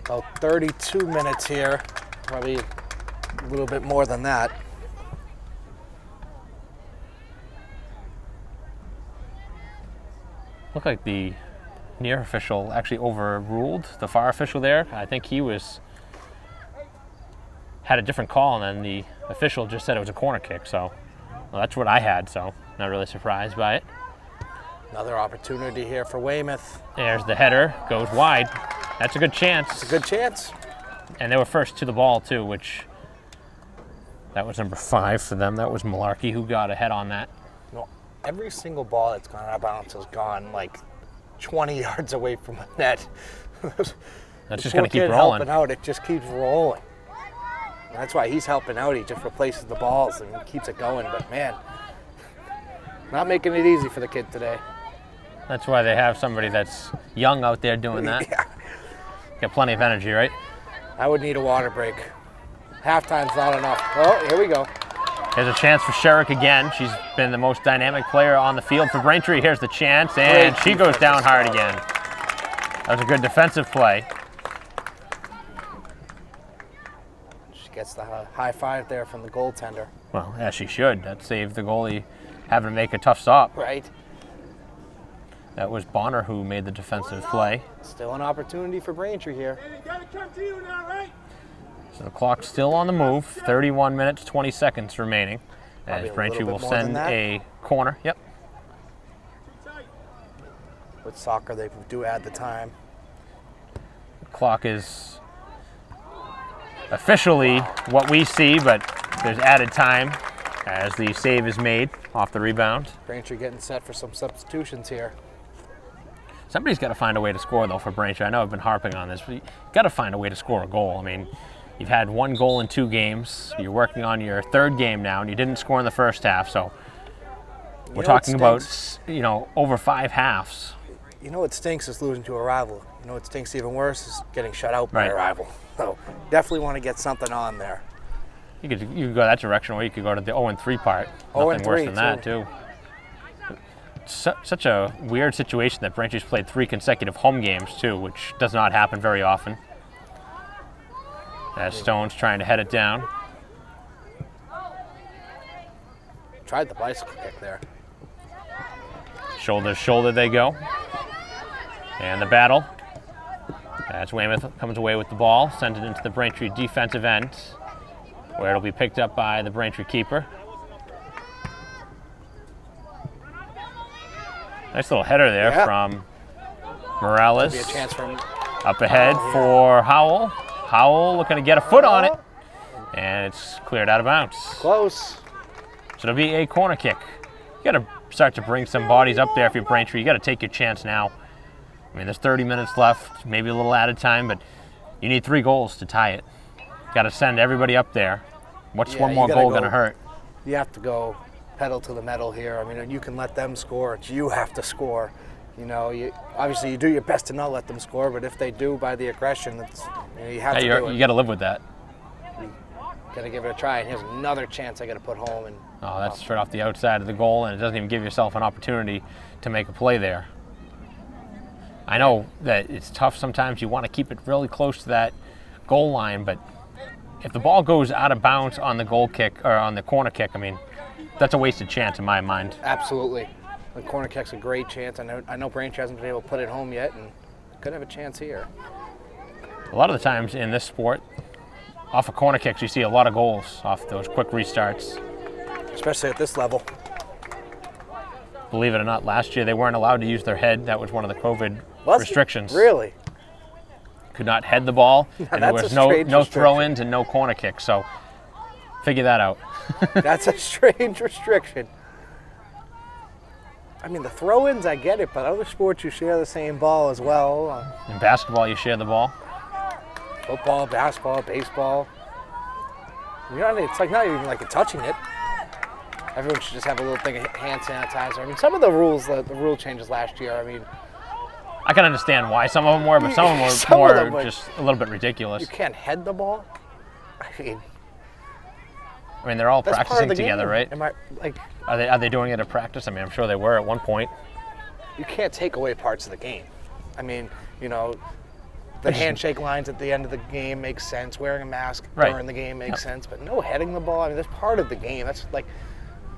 About 32 minutes here, probably a little bit more than that. Looked like the near official actually overruled the far official there. I think he had a different call, and then the official just said it was a corner kick. So well, that's what I had, so not really surprised by it. Another opportunity here for Weymouth. There's the header, goes wide. That's a good chance. It's a good chance. And they were first to the ball too, which that was number 5 for them. That was Malarkey who got ahead on that. You know, every single ball that's gone out of bounds has gone like 20 yards away from the net. That's just going to keep rolling. Helping out, it just keeps rolling. And that's why he's helping out. He just replaces the balls and keeps it going. But man, not making it easy for the kid today. That's why they have somebody that's young out there doing that. Yeah. Got plenty of energy, right? I would need a water break. Halftime's not enough. Oh, here we go. Here's a chance for Sherrick again. She's been the most dynamic player on the field for Braintree. Here's the chance, and she goes down hard again. That was a good defensive play. She gets the high five there from the goaltender. Well, as she should. That saved the goalie having to make a tough stop. Right. That was Bonner who made the defensive play. Still an opportunity for Braintree here. So the clock's still on the move. 31 minutes, 20 seconds remaining. As Braintree will send a corner. Yep. With soccer, they do add the time. The clock is officially what we see, but there's added time as the save is made off the rebound. Braintree getting set for some substitutions here. Somebody's got to find a way to score, though, for Braintree. I know I've been harping on this, but you've got to find a way to score a goal. I mean, you've had 1 goal in 2 games. You're working on your 3rd game now, and you didn't score in the first half. So we're talking about, you know, over 5 halves. You know what stinks is losing to a rival. You know what stinks even worse is getting shut out by a rival. So definitely want to get something on there. You could go that direction, or you could go to the 0-3 part. Nothing worse than that, too. Such a weird situation that Braintree's played 3 consecutive home games, too, which does not happen very often. As Stone's trying to head it down. Tried the bicycle kick there. Shoulder to shoulder they go. And the battle. As Weymouth comes away with the ball, sends it into the Braintree defensive end, where it'll be picked up by the Braintree keeper. Nice little header there from Morales. Be a chance for him. Up ahead for Howell. Howell looking to get a foot on it. And it's cleared out of bounds. Close. So it'll be a corner kick. You got to start to bring some bodies up there if you're Braintree. You got to take your chance now. I mean, there's 30 minutes left, maybe a little added time, but you need 3 goals to tie it. Got to send everybody up there. What's one more goal going to hurt? You have to go pedal to the metal here. I mean, you can let them score. It's you have to score. You know, obviously you do your best to not let them score, but if they do by the aggression, you have to do it. You got to live with that. You got to give it a try, and here's another chance I got to put home. And oh, that's straight off the outside of the goal, and it doesn't even give yourself an opportunity to make a play there. I know that it's tough sometimes. You want to keep it really close to that goal line, but if the ball goes out of bounds on the goal kick or on the corner kick, I mean, that's a wasted chance in my mind. Absolutely. The corner kick's a great chance. I know Braintree hasn't been able to put it home yet, and could have a chance here. A lot of the times in this sport, off of corner kicks, you see a lot of goals off those quick restarts. Especially at this level. Believe it or not, last year they weren't allowed to use their head. That was one of the COVID restrictions. Really? Could not head the ball, and there was no throw-ins and no corner kicks. So figure that out. That's a strange restriction. I mean, the throw-ins, I get it, but other sports you share the same ball as well. In basketball, you share the ball. Football, basketball, baseball. It's like not even like you're touching it. Everyone should just have a little thing of hand sanitizer. I mean, some of the rules, the rule changes last year, I mean, I can understand why some of them were, but some of them were just a little bit ridiculous. You can't head the ball? I mean, they're all practicing together, right? Am I, like, are they doing it at practice? I mean, I'm sure they were at one point. You can't take away parts of the game. I mean, you know, the handshake lines at the end of the game makes sense. Wearing a mask during the game makes sense, but no heading the ball. I mean, that's part of the game. That's like,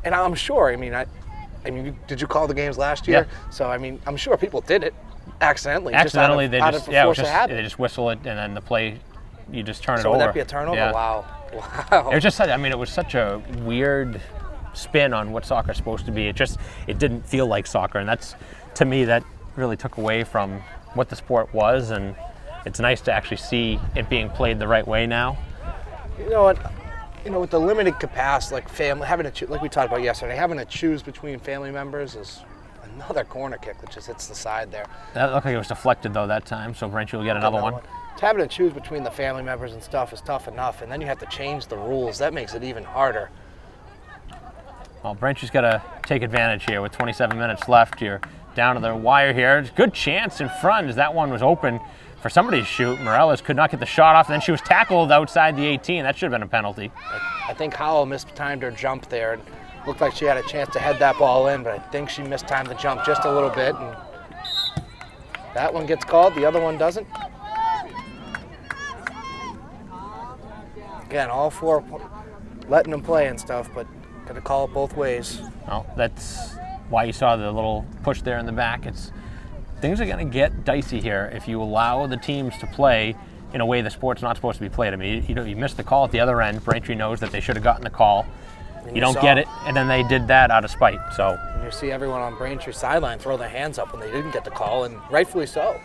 and I'm sure. I mean, did you call the games last year? Yeah. So I mean, I'm sure people did it accidentally. They just whistle it, and then the play, you just turn it over. Would that be a turnover? Yeah. Wow. It was just, I mean, it was such a weird spin on what soccer's supposed to be. It didn't feel like soccer, and that's, to me, that really took away from what the sport was, and it's nice to actually see it being played the right way now. You know what? You know, with the limited capacity, like family, like we talked about yesterday, having to choose between family members is another corner kick that just hits the side there. That looked like it was deflected though that time, so Braintree will get another one. Having to choose between the family members and stuff is tough enough, and then you have to change the rules. That makes it even harder. Well, Braintree's got to take advantage here with 27 minutes left. You're down to the wire here. Good chance in front as that one was open for somebody to shoot. Morales could not get the shot off, and then she was tackled outside the 18. That should have been a penalty. I think Howell mistimed her jump there. It looked like she had a chance to head that ball in, but I think she mistimed the jump just a little bit. And that one gets called, the other one doesn't. Again, all four letting them play and stuff, but got to call it both ways. Well, that's why you saw the little push there in the back. Things are going to get dicey here if you allow the teams to play in a way the sport's not supposed to be played. I mean, you missed the call at the other end. Braintree knows that they should have gotten the call. You don't get it, and then they did that out of spite. So you see everyone on Braintree sideline throw their hands up when they didn't get the call, and rightfully so.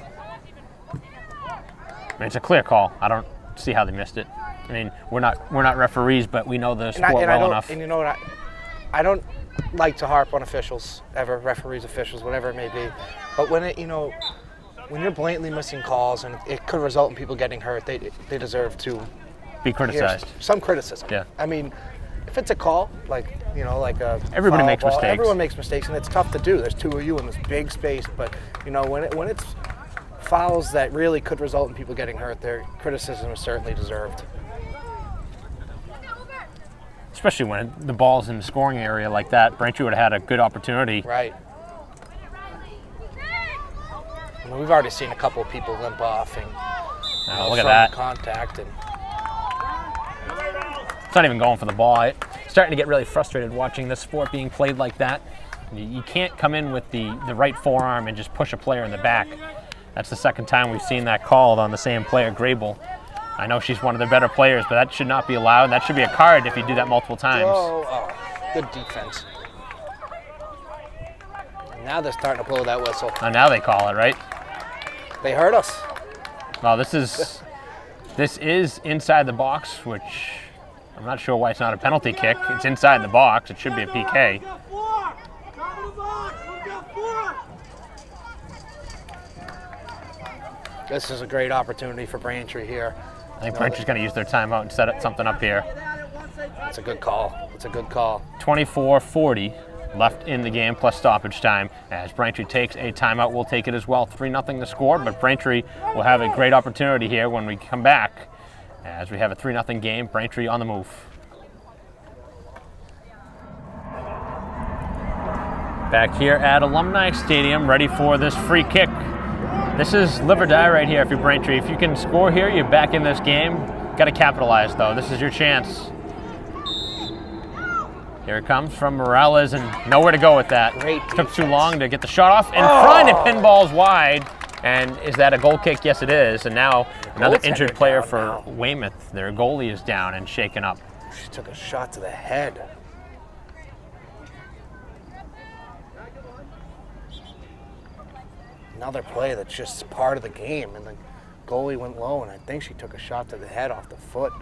I mean, it's a clear call. I don't see how they missed it. I mean, we're not referees, but we know the sport well enough. And you know what? I don't like to harp on officials ever, referees, officials, whatever it may be. But when when you're blatantly missing calls and it could result in people getting hurt, they deserve to be criticized. Some criticism. Yeah. I mean, if it's a call, everybody makes mistakes. Everyone makes mistakes, and it's tough to do. There's two of you in this big space, but when it's fouls that really could result in people getting hurt, their criticism is certainly deserved. especially when the ball's in the scoring area like that. Braintree would have had a good opportunity. Right. I mean, we've already seen a couple of people limp off and Look at that. Contact and it's not even going for the ball. I'm starting to get really frustrated watching this sport being played like that. You can't come in with the right forearm and just push a player in the back. That's the second time we've seen that called on the same player, Grable. I know she's one of the better players, but that should not be allowed. That should be a card if you do that multiple times. oh, good defense. Now they're starting to blow that whistle. Oh, now they call it, right? They hurt us. Well, this is inside the box, which I'm not sure why it's not a penalty kick. It's inside the box. It should be a PK. This is a great opportunity for Braintree here. I think Braintree's going to use their timeout and set something up here. It's a good call. It's a good call. 24:40 left in the game plus stoppage time. As Braintree takes a timeout, we'll take it as well. 3-0 the score, but Braintree will have a great opportunity here when we come back as we have a 3-0 game. Braintree on the move. Back here at Alumni Stadium, ready for this free kick. This is live or die right here if you're Braintree. If you can score here, you're back in this game. Got to capitalize, though. This is your chance. Here it comes from Morales, and nowhere to go with that. Great Took too defense. long to get the shot off in front, and pinballs wide. And is that a goal kick? Yes, it is. And now another injured goaltender player down for now. Weymouth. Their goalie is down and shaken up. She took a shot to the head. Another play that's just part of the game, and the goalie went low, and I think she took a shot to the head off the foot.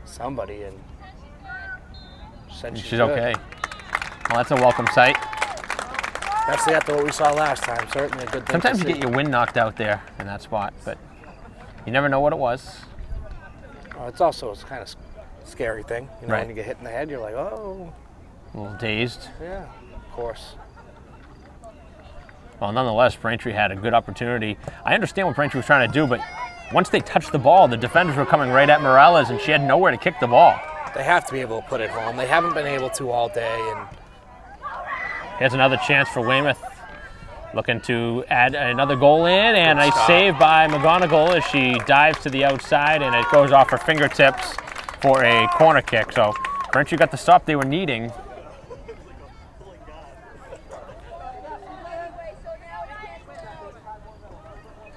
Somebody, and said She's good. okay. Well, that's a welcome sight. Especially after what we saw last time. Certainly a good thing. Sometimes to you see. get your wind knocked out there in that spot, but you never know what it was. It's also a kind of scary thing. You know, Right. when you get hit in the head, you're like, oh, A little dazed. yeah, of course. Well, nonetheless, Braintree had a good opportunity. I understand what Braintree was trying to do, but once they touched the ball, the defenders were coming right at Morales, and she had nowhere to kick the ball. They have to be able to put it home. They haven't been able to all day, and Here's another chance for Weymouth. Looking to add another goal in, and a stop. save by McGonigal as she dives to the outside, and it goes off her fingertips for a corner kick. So Braintree got the stop they were needing.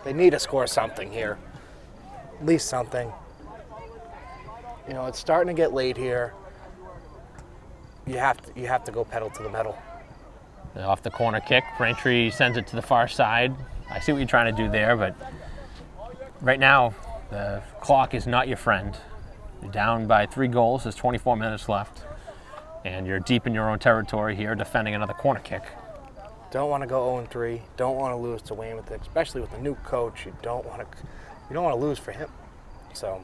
they need to score something here. At least something. You know, it's starting to get late here. You have to go pedal to the metal. Off the corner kick, Braintree sends it to the far side. I see what you're trying to do there, but right now the clock is not your friend. You're down by 3 goals. There's 24 minutes left, and you're deep in your own territory here, defending another corner kick. Don't want to go 0-3. Don't want to lose to Weymouth, especially with the new coach. You don't want to lose for him. So,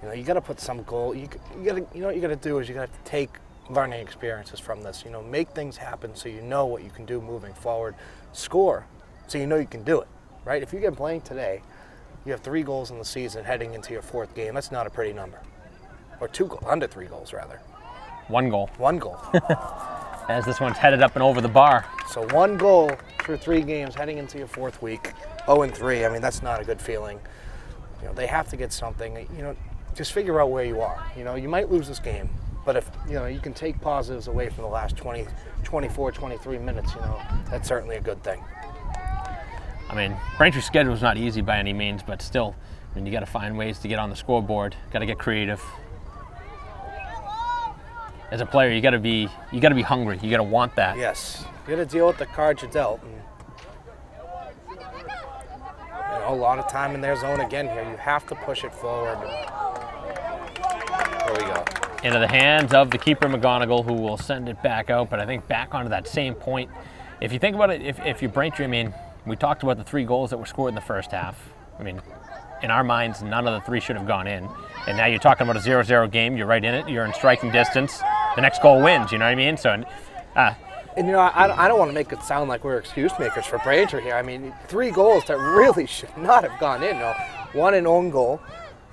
you know, you got to put some goal. You got to, you know what you got to do is you got to take learning experiences from this. You know, make things happen so you know what you can do moving forward. Score so you know you can do it, right? If you get blanked today, you have 3 goals in the season heading into your 4th game. That's not a pretty number. Or 2 goals, under 3 goals rather. 1 goal. 1 goal. As this one's headed up and over the bar. So 1 goal through 3 games heading into your 4th week. 0-3, I mean, that's not a good feeling. You know, they have to get something. You know, just figure out where you are. You know, you might lose this game, but if, you know, you can take positives away from the last 20, 24, 23 minutes, you know, that's certainly a good thing. I mean, Braintree's schedule is not easy by any means, but still, I mean, you got to find ways to get on the scoreboard. Got to get creative. As a player, you got to be hungry. You got to want that. Yes, you got to deal with the cards you're dealt. And, you know, a lot of time in their zone again here. You have to push it forward. There we go. Into the hands of the keeper, McGonigal, who will send it back out. But I think back onto that same point, if you think about it, if you're Braintree, I mean, we talked about the 3 goals that were scored in the first half. I mean, in our minds, none of the 3 should have gone in. And now you're talking about a 0-0 game. You're right in it. You're in striking distance. The next goal wins. You know what I mean? So, And you know, I don't want to make it sound like we're excuse makers for Braintree here. I mean, 3 goals that really should not have gone in. You know, 1 an own goal,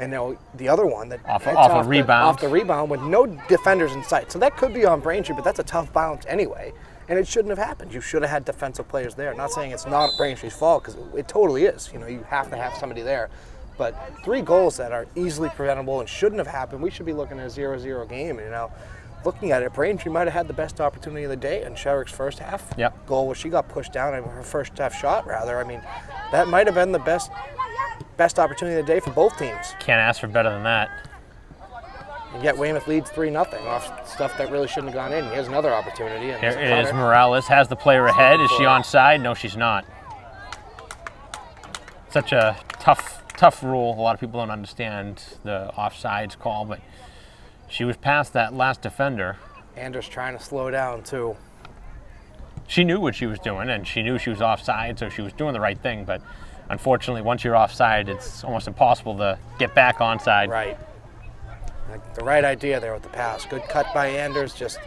And now the other one that off a rebound. Off the rebound with no defenders in sight. So that could be on Braintree, but that's a tough bounce anyway. And it shouldn't have happened. You should have had defensive players there. Not saying it's not Braintree's fault, because it totally is. You know, you have to have somebody there. But 3 goals that are easily preventable and shouldn't have happened. We should be looking at a 0-0 game. You know, looking at it, Braintree might have had the best opportunity of the day in Sherrick's first half goal, where she got pushed down in her first half shot, rather. I mean, that might have been the best opportunity of the day for both teams. Can't ask for better than that. And yet Weymouth leads 3-0 off stuff that really shouldn't have gone in. Here's another opportunity. And here it is. Morales has the player ahead. Is she onside? No, she's not. Such a tough rule. A lot of people don't understand the offsides call, but she was past that last defender. Anders trying to slow down too. She knew what she was doing, and she knew she was offside, so she was doing the right thing. But unfortunately, once you're offside, it's almost impossible to get back onside. Right. Like the right idea there with the pass. Good cut by Anders. Just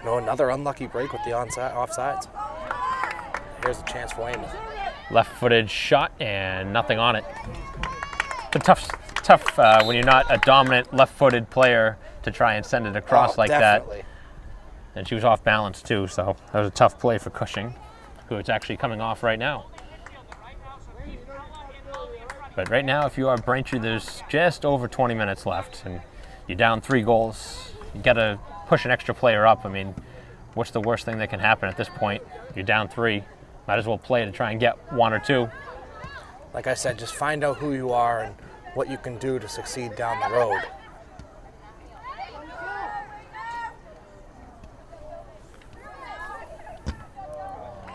another unlucky break with the offsides. Here's a chance for Weymouth. Left-footed shot and nothing on it. It's tough when you're not a dominant left-footed player to try and send it across like definitely. that. And she was off balance too, so that was a tough play for Cushing, who is actually coming off right now. But right now, if you are Braintree, there's just over 20 minutes left, and you're down 3 goals. You got to push an extra player up. I mean, what's the worst thing that can happen at this point? You're down 3. Might as well play to try and get 1 or 2. Like I said, just find out who you are and what you can do to succeed down the road.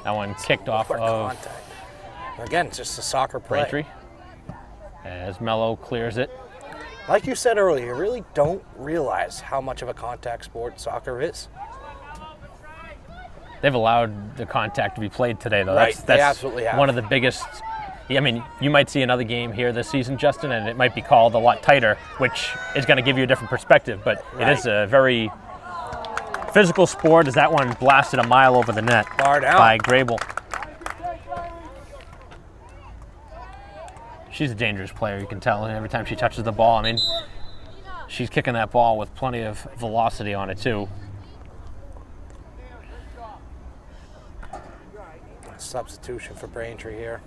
That one kicked off of contact. Again, it's just a soccer play. Braintree, as Mello clears it. Like you said earlier, you really don't realize how much of a contact sport soccer is. They've allowed the contact to be played today, though. Right, That's they absolutely have. One of the biggest. I mean, you might see another game here this season, Justin, and it might be called a lot tighter, which is going to give you a different perspective. But It is a very physical sport, as that one blasted a mile over the net by Grable. She's a dangerous player, you can tell. And every time she touches the ball, I mean, she's kicking that ball with plenty of velocity on it, too. Substitution for Braintree here.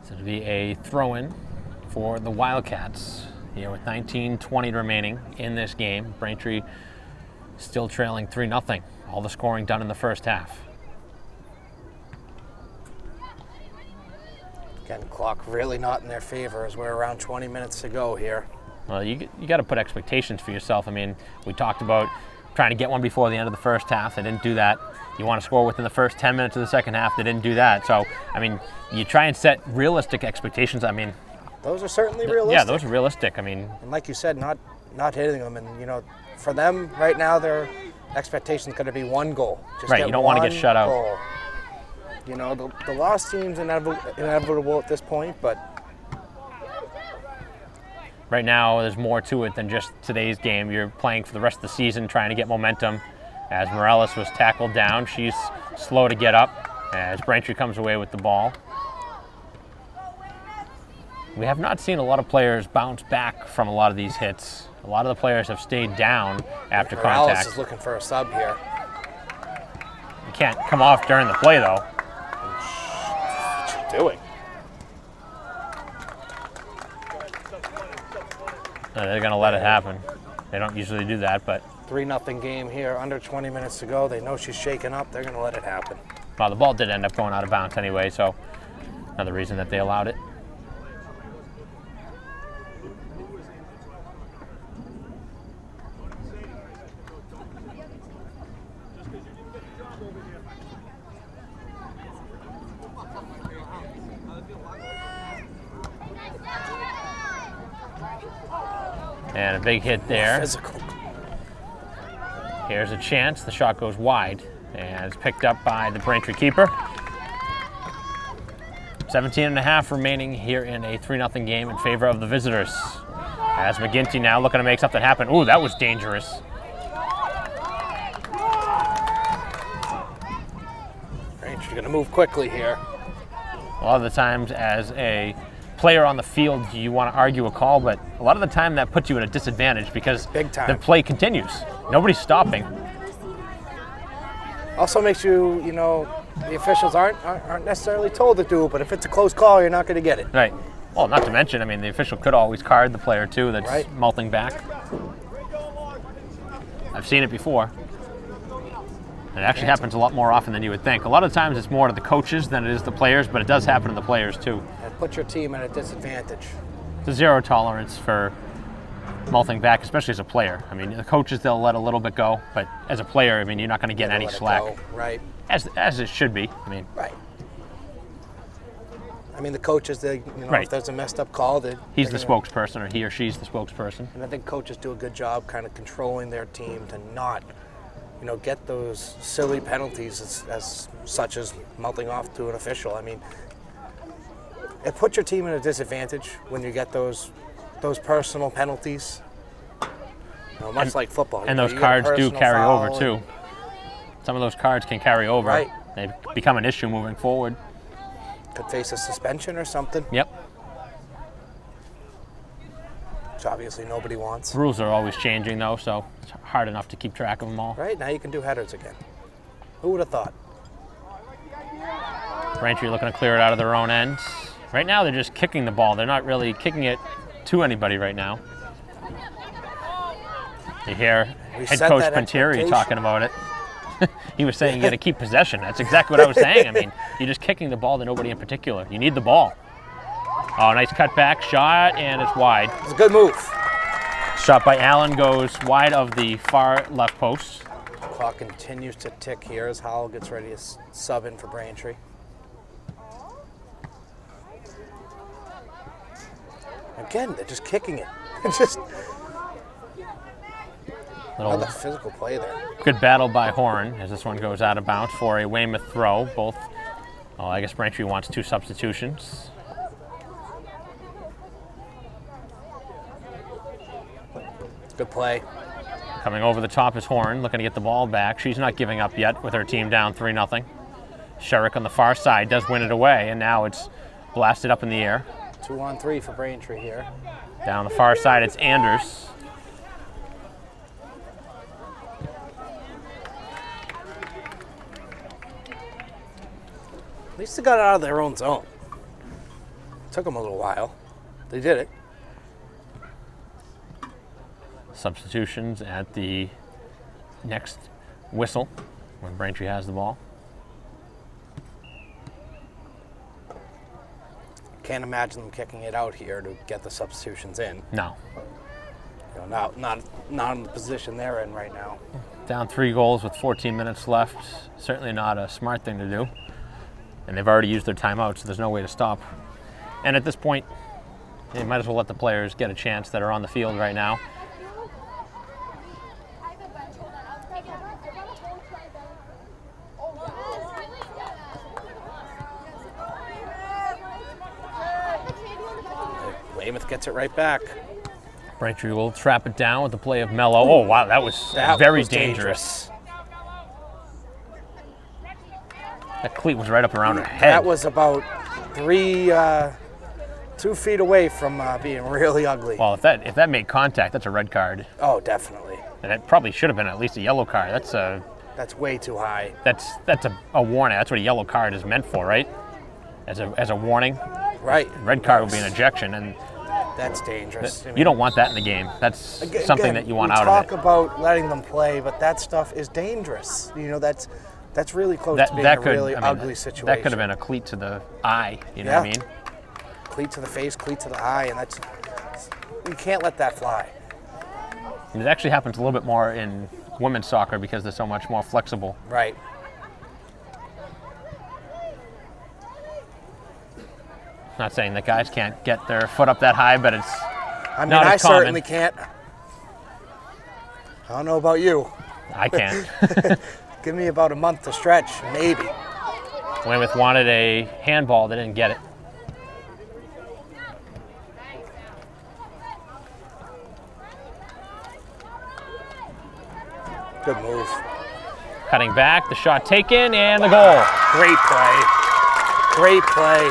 So it'll be a throw-in for the Wildcats here with 19:20 remaining in this game. Braintree still trailing 3-0. All the scoring done in the first half. Again, clock really not in their favor as we're around 20 minutes to go here. Well, you got to put expectations for yourself. I mean, we talked about trying to get one before the end of the first half. They didn't do that. You want to score within the first 10 minutes of the second half. They didn't do that. So, I mean, you try and set realistic expectations. I mean, those are certainly realistic. Yeah, those are realistic. I mean, and like you said, not hitting them. And, you know, for them right now, their expectation is going to be 1 goal. Just right, you don't want to get shut out. You know, the loss seems inevitable at this point, but right now there's more to it than just today's game. You're playing for the rest of the season, trying to get momentum. As Morales was tackled down, she's slow to get up as Braintree comes away with the ball. We have not seen a lot of players bounce back from a lot of these hits. A lot of the players have stayed down after Morales contact. is looking for a sub here. You can't come off during the play, though. What's she doing? They're going to let it happen. They don't usually do that, but 3-0 game here, under 20 minutes to go. They know she's shaken up. They're going to let it happen. well, the ball did end up going out of bounds anyway, so another reason that they allowed it. And a big hit there. Physical. Here's a chance. The shot goes wide and it's picked up by the Braintree keeper. 17 and a half remaining here in a 3-0 game in favor of the visitors. As McGinty now looking to make something happen. Ooh, that was dangerous. Braintree going to move quickly here. A lot of the times as a player on the field, you want to argue a call, but a lot of the time that puts you at a disadvantage because Big time. the play continues. Nobody's stopping. Also makes you, the officials aren't necessarily told to do it, but if it's a close call, you're not going to get it. Right. Well, not to mention, the official could always card the player too that's right. mouthing back. I've seen it before. It actually happens a lot more often than you would think. A lot of times it's more to the coaches than it is the players, but it does happen to the players too. And put your team at a disadvantage. It's a zero tolerance for mouthing back, especially as a player. The coaches, they'll let a little bit go, but as a player, you're not going to get any slack. Right. As it should be. Right. The coaches, right. If there's a messed up call, he's the spokesperson, or he or she's the spokesperson. And I think coaches do a good job kind of controlling their team to not, get those silly penalties as such as mouthing off to an official. It puts your team at a disadvantage when you get those personal penalties. Much like football. And those cards do carry over too. Some of those cards can carry over. Right. They become an issue moving forward. Could face a suspension or something. Yep. Which obviously nobody wants. Rules are always changing though, so it's hard enough to keep track of them all. Right, now you can do headers again. Who would have thought? Braintree looking to clear it out of their own end. Right now they're just kicking the ball. They're not really kicking it to anybody right now. You hear head coach Panteri talking about it. He was saying you got to keep possession. That's exactly what I was saying. You're just kicking the ball to nobody in particular. You need the ball. Oh, nice cutback shot, and it's wide. It's a good move. Shot by Allen goes wide of the far left post. Clock continues to tick here as Howell gets ready to sub in for Braintree. Again, they're just kicking it. Just another physical play there. Good battle by Horn as this one goes out of bounds for a Weymouth throw. I guess Braintree wants 2 substitutions. Good play. Coming over the top is Horn, looking to get the ball back. She's not giving up yet with her team down 3-0. Sherrick on the far side does win it away, and now it's blasted up in the air. 2-on-3 for Braintree here. Down the far side, it's Anders. At least they got it out of their own zone. Took them a little while. They did it. Substitutions at the next whistle when Braintree has the ball. Can't imagine them kicking it out here to get the substitutions in. No. Not in the position they're in right now. Down 3 goals with 14 minutes left. Certainly not a smart thing to do. And they've already used their timeout, so there's no way to stop. And at this point, they might as well let the players get a chance that are on the field right now. Weymouth gets it right back. Braintree will trap it down with the play of Mello. Oh, wow, that was very dangerous. That cleat was right up around her head. That was about 2 feet away from being really ugly. Well, if that made contact, that's a red card. Oh, definitely. And it probably should have been at least a yellow card. That's way too high. That's a warning. That's what a yellow card is meant for, right? As a warning. Right. Red card would be an ejection, and that's dangerous. You don't want that in the game. That's something that you want out of it. We talk about letting them play, but that stuff is dangerous. That's really close to being a really ugly situation. That could have been a cleat to the eye. You know what I mean? Cleat to the face, cleat to the eye, and you can't let that fly. And it actually happens a little bit more in women's soccer because they're so much more flexible. Right. Not saying that guys can't get their foot up that high, but it's I certainly can't. I don't know about you. I can't. Give me about a month to stretch, maybe. Weymouth wanted a handball. They didn't get it. Good move. Cutting back, the shot taken, and the goal. Great play. Great play.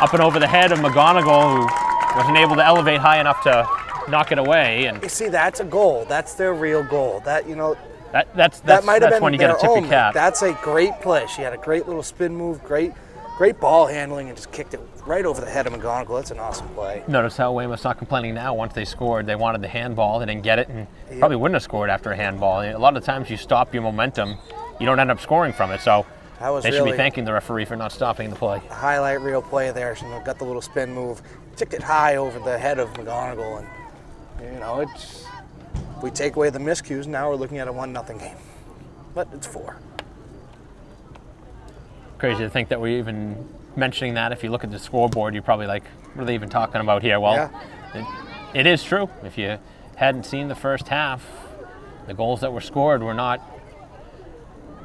Up and over the head of McGonigal, who wasn't able to elevate high enough to knock it away. And You see, that's a goal. That's their real goal. That, you know, that's might have been when you get a their tip your own. cap. That's a great play. She had a great little spin move, great ball handling, and just kicked it right over the head of McGonigal. That's an awesome play. Notice how Weymouth's not complaining now. Once they scored, they wanted the handball. They didn't get it, and probably wouldn't have scored after a handball. A lot of times you stop your momentum, you don't end up scoring from it. So they should be thanking the referee for not stopping the play. A highlight reel play there. She got the little spin move, ticked it high over the head of McGonigal, and you know, it's, we take away the miscues. Now we're looking at a 1-0 game, but it's 4. Crazy to think that we're even mentioning that. If you look at the scoreboard, you're probably like, what are they even talking about here? Well, it is true. If you hadn't seen the first half, the goals that were scored were not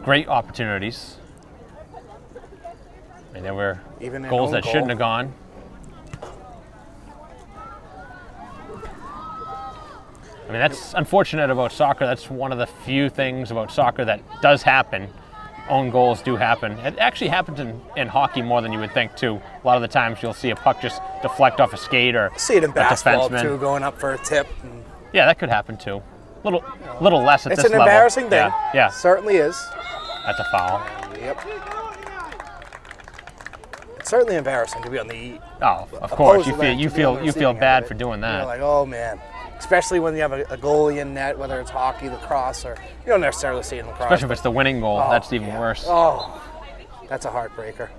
great opportunities. And there were Even an goals own that goal. shouldn't have gone. I mean, that's unfortunate about soccer. That's one of the few things about soccer that does happen. Own goals do happen. It actually happens in hockey more than you would think, too. A lot of the times you'll see a puck just deflect off a skate or See it in a basketball defenseman. too, going up for a tip. And Yeah, that could happen, too. Little less at it's this an level. embarrassing thing. Yeah, Certainly is. that's a foul. Yep. It's certainly embarrassing to be on the Oh, of course. opposed end, You to be on the feel receiving end bad of for it. doing that. You're like, oh man. Especially when you have a goalie in net, whether it's hockey, lacrosse, or you don't necessarily see it in lacrosse. Especially if it's the winning goal. Oh, That's even yeah. worse. Oh, that's a heartbreaker.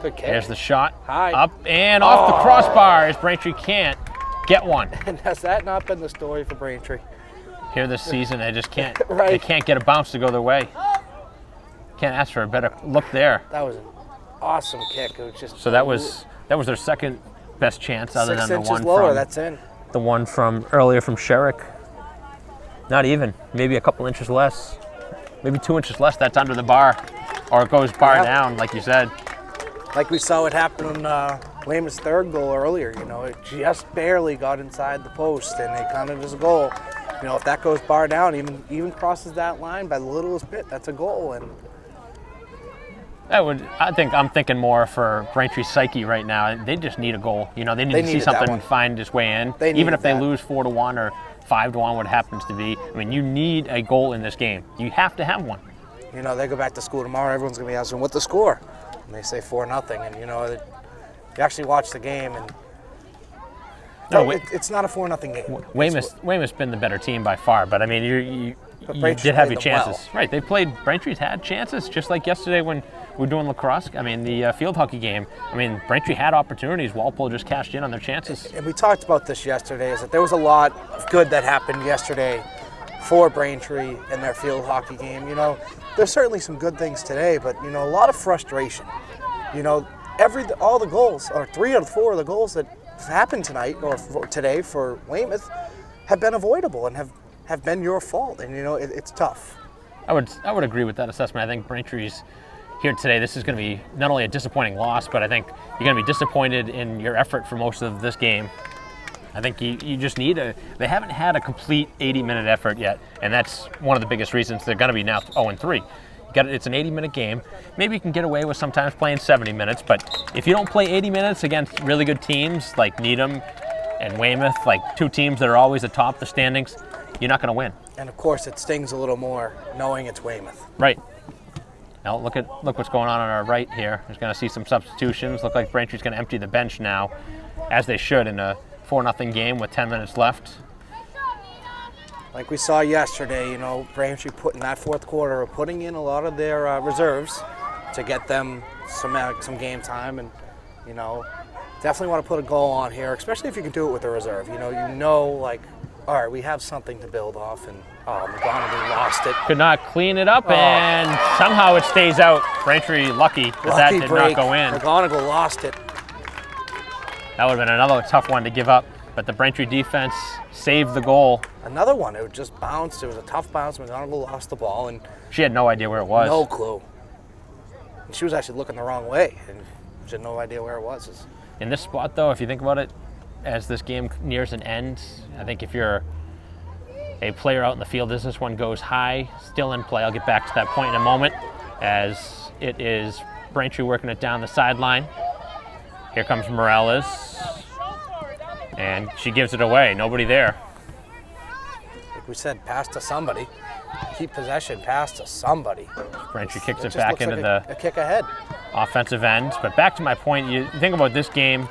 Good kick. There's the shot. High. Up and off the crossbar as Braintree can't get one. And has that not been the story for Braintree? Here this season, they just can't. Right. They can't get a bounce to go their way. Can't ask for a better look there. That was an awesome kick. It was just So that was their second best chance, other 6 than the inches one lower. from That's in. the one from earlier from Sherrick. Not even. Maybe a couple inches less. Maybe 2 inches less. That's under the bar, or it goes bar Yep. down, like you said. Like we saw it happen on Weymouth's third goal earlier. You know, it just barely got inside the post, and it counted as a goal. You know, if that goes bar down, even crosses that line by the littlest bit, that's a goal. And I'm thinking more for Braintree's psyche right now. They just need a goal. You know, they need to see needed that something one. find its way in. They Even needed if they that. lose 4-1 or 5-1, what it happens to be. I mean, you need a goal in this game. You have to have one. you know, they go back to school tomorrow. Everyone's gonna be asking, "What's the score?" And they say 4-0. And you know, you actually watch the game, and it's not a 4-0 game. Weymouth's been the better team by far, but I mean, you Braintree did have your played them chances. Right, Braintree's had chances, just like yesterday when we were doing lacrosse. I mean, the field hockey game. I mean, Braintree had opportunities. Walpole just cashed in on their chances. And we talked about this yesterday, is that there was a lot of good that happened yesterday for Braintree in their field hockey game. You know, there's certainly some good things today, but, you know, a lot of frustration. You know, all the goals, or 3 out of 4 of the goals that happened tonight, or today for Weymouth, have been avoidable and have been your fault. And, you know, it's tough. I would agree with that assessment. I think Braintree's here today. This is going to be not only a disappointing loss, but I think you're going to be disappointed in your effort for most of this game. I think you just need they haven't had a complete 80-minute effort yet, and that's one of the biggest reasons they're going to be now 0-3. It's an 80-minute game. Maybe you can get away with sometimes playing 70 minutes, but if you don't play 80 minutes against really good teams like Needham and Weymouth, like 2 teams that are always atop the standings, you're not going to win. And of course, it stings a little more knowing it's Weymouth. Right. Now look what's going on our right here. There's going to see some substitutions. Look like Braintree's going to empty the bench now, as they should in a 4-0 game with 10 minutes left. Like we saw yesterday, you know, Braintree in that fourth quarter putting in a lot of their reserves to get them some game time, and you know, definitely want to put a goal on here, especially if you can do it with a reserve. You know, like, all right, we have something to build off, and McGonigal lost it. Could not clean it up, and somehow it stays out. Braintree lucky that did break. not go in. McGonigal lost it. That would have been another tough one to give up, but the Braintree defense saved the goal. Another one, it just bounced. It was a tough bounce. McGonigal lost the ball, and She had no idea where it was. no clue. And she was actually looking the wrong way, and she had no idea where it was. In this spot, though, if you think about it, as this game nears an end, I think if you're a player out in the field as this one goes high, still in play. I'll get back to that point in a moment as it is Braintree working it down the sideline. Here comes Morales, and she gives it away. Nobody there. Like we said, pass to somebody. Keep possession, pass to somebody. Braintree kicks it back into a kick ahead. Offensive end. But back to my point, you think about this game,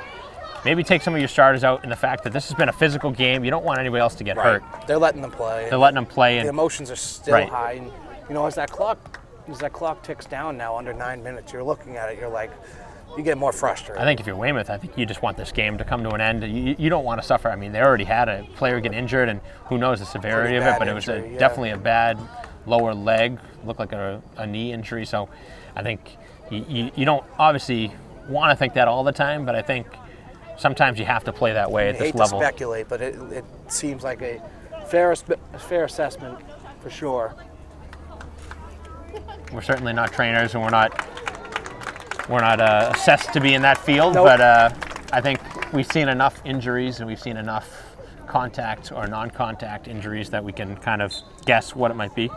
maybe take some of your starters out in the fact that this has been a physical game. You don't want anybody else to get hurt. They're letting them play. They're letting them play. The emotions are still high. And, you know, as that clock ticks down now under 9 minutes, you're looking at it, you're like, you get more frustrated. I think if you're Weymouth, I think you just want this game to come to an end. You don't want to suffer. I mean, they already had a player get injured, and who knows the severity of it, but injury, it was definitely a bad lower leg, looked like a knee injury. So I think you don't obviously want to think that all the time, but I think sometimes you have to play that way at this level. I hate to speculate, but it seems like a fair assessment for sure. We're certainly not trainers, and we're not assessed to be in that field, nope. But I think we've seen enough injuries and we've seen enough contact or non-contact injuries that we can kind of guess what it might be.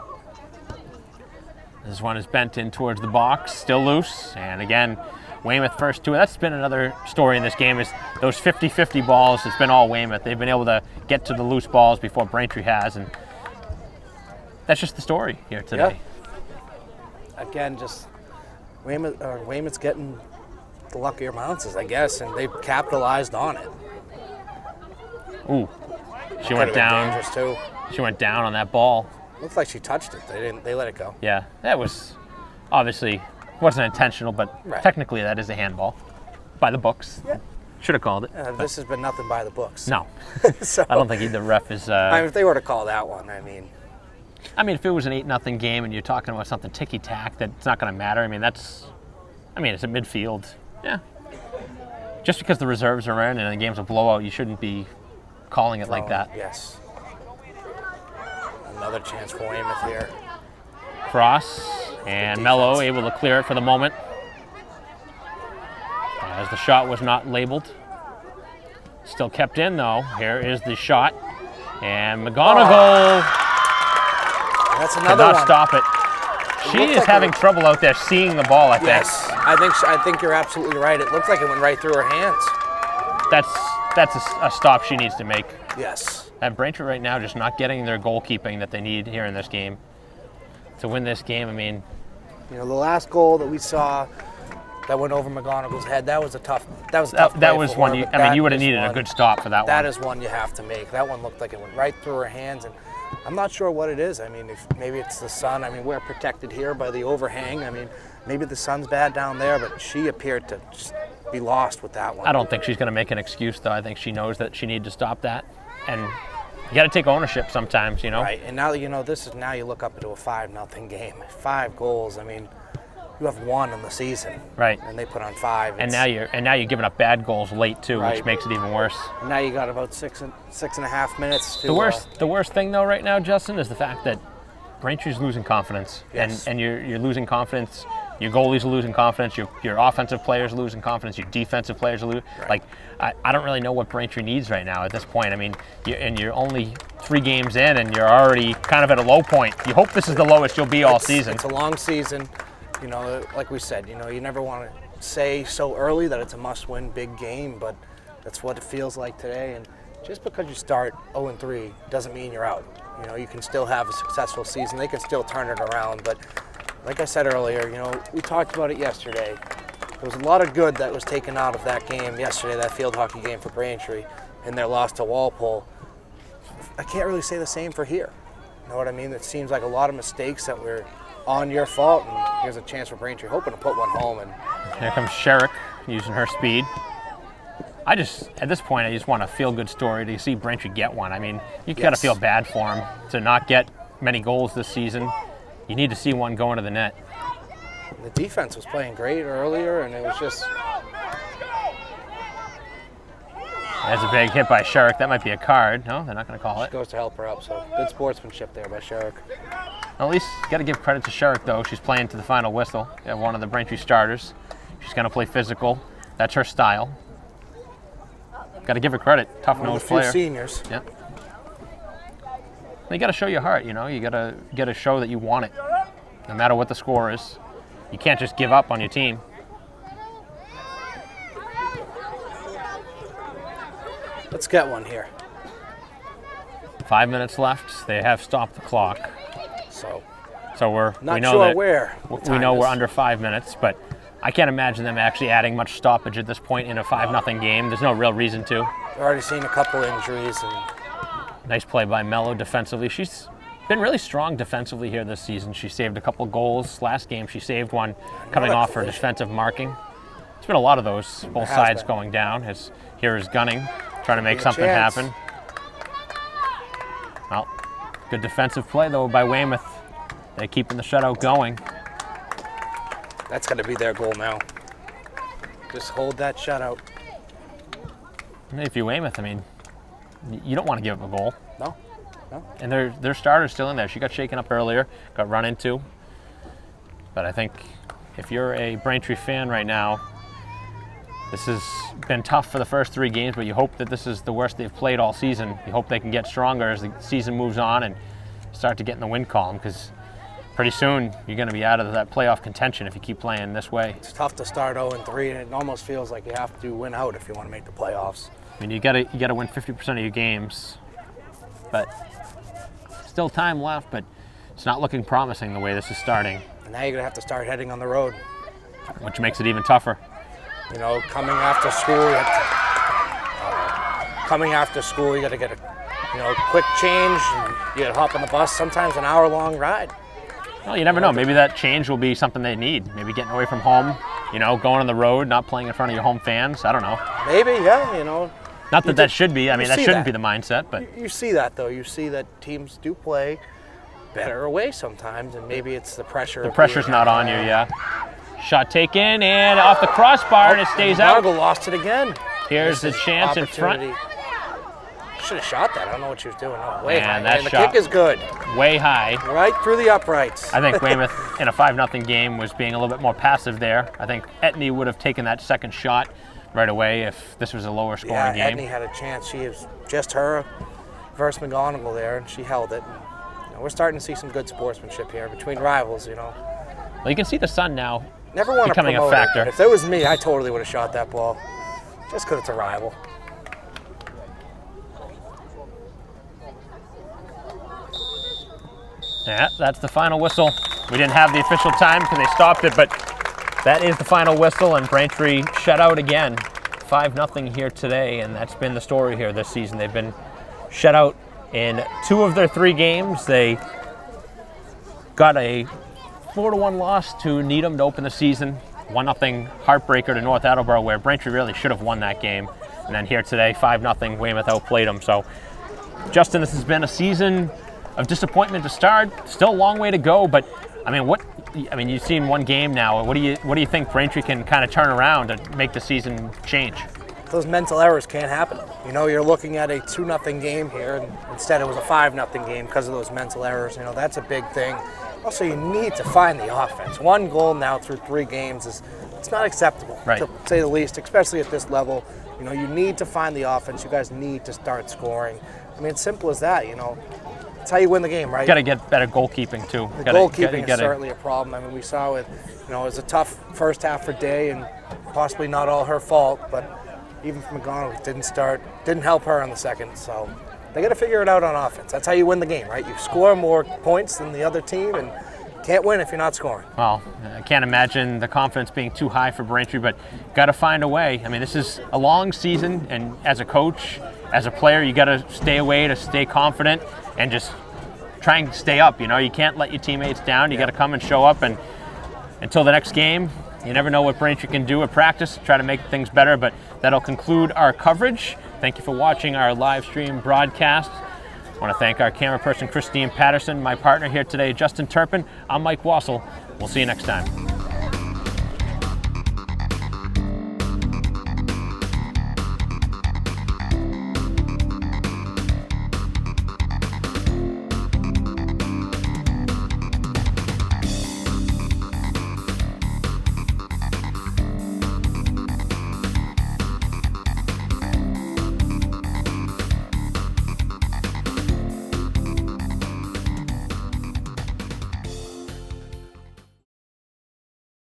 This one is bent in towards the box, still loose, and again, Weymouth first two. That's been another story in this game, is those 50-50 balls. It's been all Weymouth. They've been able to get to the loose balls before Braintree has, and that's just the story here today. Yeah. Again, just Weymouth's getting the luckier bounces, I guess, and they've capitalized on it. Ooh, she went down. Dangerous too. She went down on that ball. Looks like she touched it. They let it go. Yeah, that was obviously wasn't intentional, but technically that is a handball by the books. Yeah. Should have called it. This has been nothing by the books. No, so, I don't think either ref is. I mean, if they were to call that one, I mean, if it was an 8-0 game and you're talking about something ticky-tack, that's not going to matter. It's a midfield. Yeah. Just because the reserves are in and the game's a blowout, you shouldn't be calling it like that. Yes. Another chance for Weymouth here. Cross, and Mello able to clear it for the moment. As the shot was not labeled. Still kept in, though. Here is the shot. And McGonigal That's another cannot one. stop it. She is having trouble out there seeing the ball, I think. Yes, I think you're absolutely right. It looks like it went right through her hands. That's a stop she needs to make. Yes. And Braintree right now just not getting their goalkeeping that they need here in this game. To win this game, the last goal that we saw that went over McGonigal's head, that was a tough that was one you would have needed a good stop for that one. That is one you have to make. That one looked like it went right through her hands, and I'm not sure what it is. Maybe it's the sun. We're protected here by the overhang. Maybe the sun's bad down there, but she appeared to just be lost with that one. I don't think she's going to make an excuse, though. I think she knows that she needs to stop that, and you got to take ownership sometimes, Right, and now you look up into a 5-0 game, 5 goals. You have 1 in the season, right? And they put on 5. And now you're giving up bad goals late too, which makes it even worse. And now you got about 6.5 minutes. The worst thing though right now, Justin, is the fact that Braintree's losing confidence, and you're losing confidence. Your goalies are losing confidence. Your offensive players are losing confidence. Your defensive players are losing. Right. I don't really know what Braintree needs right now at this point. You're only 3 games in, and you're already kind of at a low point. You hope this is the lowest you'll be all season. It's a long season. Like we said, you never want to say so early that it's a must-win big game, but that's what it feels like today. And just because you start 0-3 doesn't mean you're out. You can still have a successful season. They can still turn it around. But like I said earlier, we talked about it yesterday. There was a lot of good that was taken out of that game yesterday, that field hockey game for Braintree, and their loss to Walpole. I can't really say the same for here. You know what I mean? It seems like a lot of mistakes that were on your fault, and here's a chance for Braintree, hoping to put one home. And here comes Sherrick using her speed. At this point, I just want a feel-good story to see Braintree get one. You got to feel bad for him to not get many goals this season. You need to see one go into the net. The defense was playing great earlier, and it was just... That's a big hit by Sherrick. That might be a card. No, they're not going to call it. She goes to help her up, so good sportsmanship there by Sherrick. Well, at least got to give credit to Sherrick, though. She's playing to the final whistle. One of the Braintree starters. She's going to play physical. That's her style. Got to give her credit. Tough-nosed player. Seniors. Yep. You got to show your heart, you know. You got to show that you want it, no matter what the score is. You can't just give up on your team. Let's get one here. 5 minutes left. They have stopped the clock. So we're not we know sure that where. we know we're under 5 minutes, but I can't imagine them actually adding much stoppage at this point in a 5-0 game. There's no real reason to. I've already seen a couple injuries. And Nice play by Mello defensively. She's been really strong defensively here this season. She saved a couple goals. Last game she saved one coming off her defensive marking. It's been a lot of those, both sides going down. Here is Gunning trying to make something happen. Well, good defensive play though by Weymouth. They're keeping the shutout going. that's going to be their goal now. Just hold that shutout. If you're Weymouth, I mean, you don't want to give up a goal. No. And their starter's still in there. She got shaken up earlier, got run into. But I think if you're a Braintree fan right now, this has been tough for the first 3 games, but you hope that this is the worst they've played all season. You hope they can get stronger as the season moves on and start to get in the win column, because pretty soon you're going to be out of that playoff contention if you keep playing this way. It's tough to start 0-3, and it almost feels like you have to win out if you want to make the playoffs. I mean, you got to win 50% of your games, but still time left, but it's not looking promising the way this is starting. And now you're going to have to start heading on the road. Which makes it even tougher. You know, coming after school, you got to get a quick change, and you got to hop on the bus, sometimes an hour-long ride. Well, you never know. Maybe that change will be something they need. Maybe getting away from home, going on the road, not playing in front of your home fans. I don't know. Maybe, yeah, Not that that should be. I mean, that shouldn't be the mindset, but you see that, though. You see that teams do play better away sometimes, and maybe it's the pressure. The pressure's not on you, yeah. Shot taken, and off the crossbar, and it stays out. Margo lost it again. Here's the chance in front. Should have shot that. I don't know what she was doing. Oh, way high. That the shot kick is good. Way high. Right through the uprights. I think Weymouth in a 5-0 game was being a little bit more passive there. I think Etney would have taken that second shot right away if this was a lower scoring game. Etney had a chance. She is just her versus McGonigal there, and she held it. We're starting to see some good sportsmanship here between rivals, Well, you can see the sun now Never want to becoming promote a factor. it, but if it was me, I totally would have shot that ball, just because it's a rival. Yeah, that's the final whistle. We didn't have the official time because they stopped it, but that is the final whistle, and Braintree shut out again. 5-0 here today, and that's been the story here this season. They've been shut out in 2 of their 3 games. They got a 4-1 loss to Needham to open the season. 1-0 heartbreaker to North Attleboro, where Braintree really should have won that game. And then here today, 5-0, Weymouth outplayed them. So, Justin, this has been a season of disappointment to start. Still a long way to go, but you've seen 1 game now. What do you think Braintree can kind of turn around to make the season change? Those mental errors can't happen. You're looking at a 2-0 game here, and instead it was a 5-0 game because of those mental errors. That's a big thing. Also, you need to find the offense. 1 goal now through 3 games it's not acceptable, right, to say the least, especially at this level. You need to find the offense. You guys need to start scoring. It's simple as that, That's how you win the game, right? Got to get better goalkeeping, too. The goalkeeping is certainly a problem. We saw it was a tough first half for Day, and possibly not all her fault, but even from McGonigal, didn't help her on the second, so they got to figure it out on offense. That's how you win the game, right? You score more points than the other team, and can't win if you're not scoring. Well, I can't imagine the confidence being too high for Braintree, but got to find a way. This is a long season, and as a coach, as a player, you got to stay away to stay confident and just try and stay up. You can't let your teammates down. You got to come and show up, and until the next game, you never know what Braintree can do at practice, try to make things better, but that'll conclude our coverage. Thank you for watching our live stream broadcast. I want to thank our camera person, Christine Patterson, my partner here today, Justin Turpin. I'm Mike Wassel. We'll see you next time.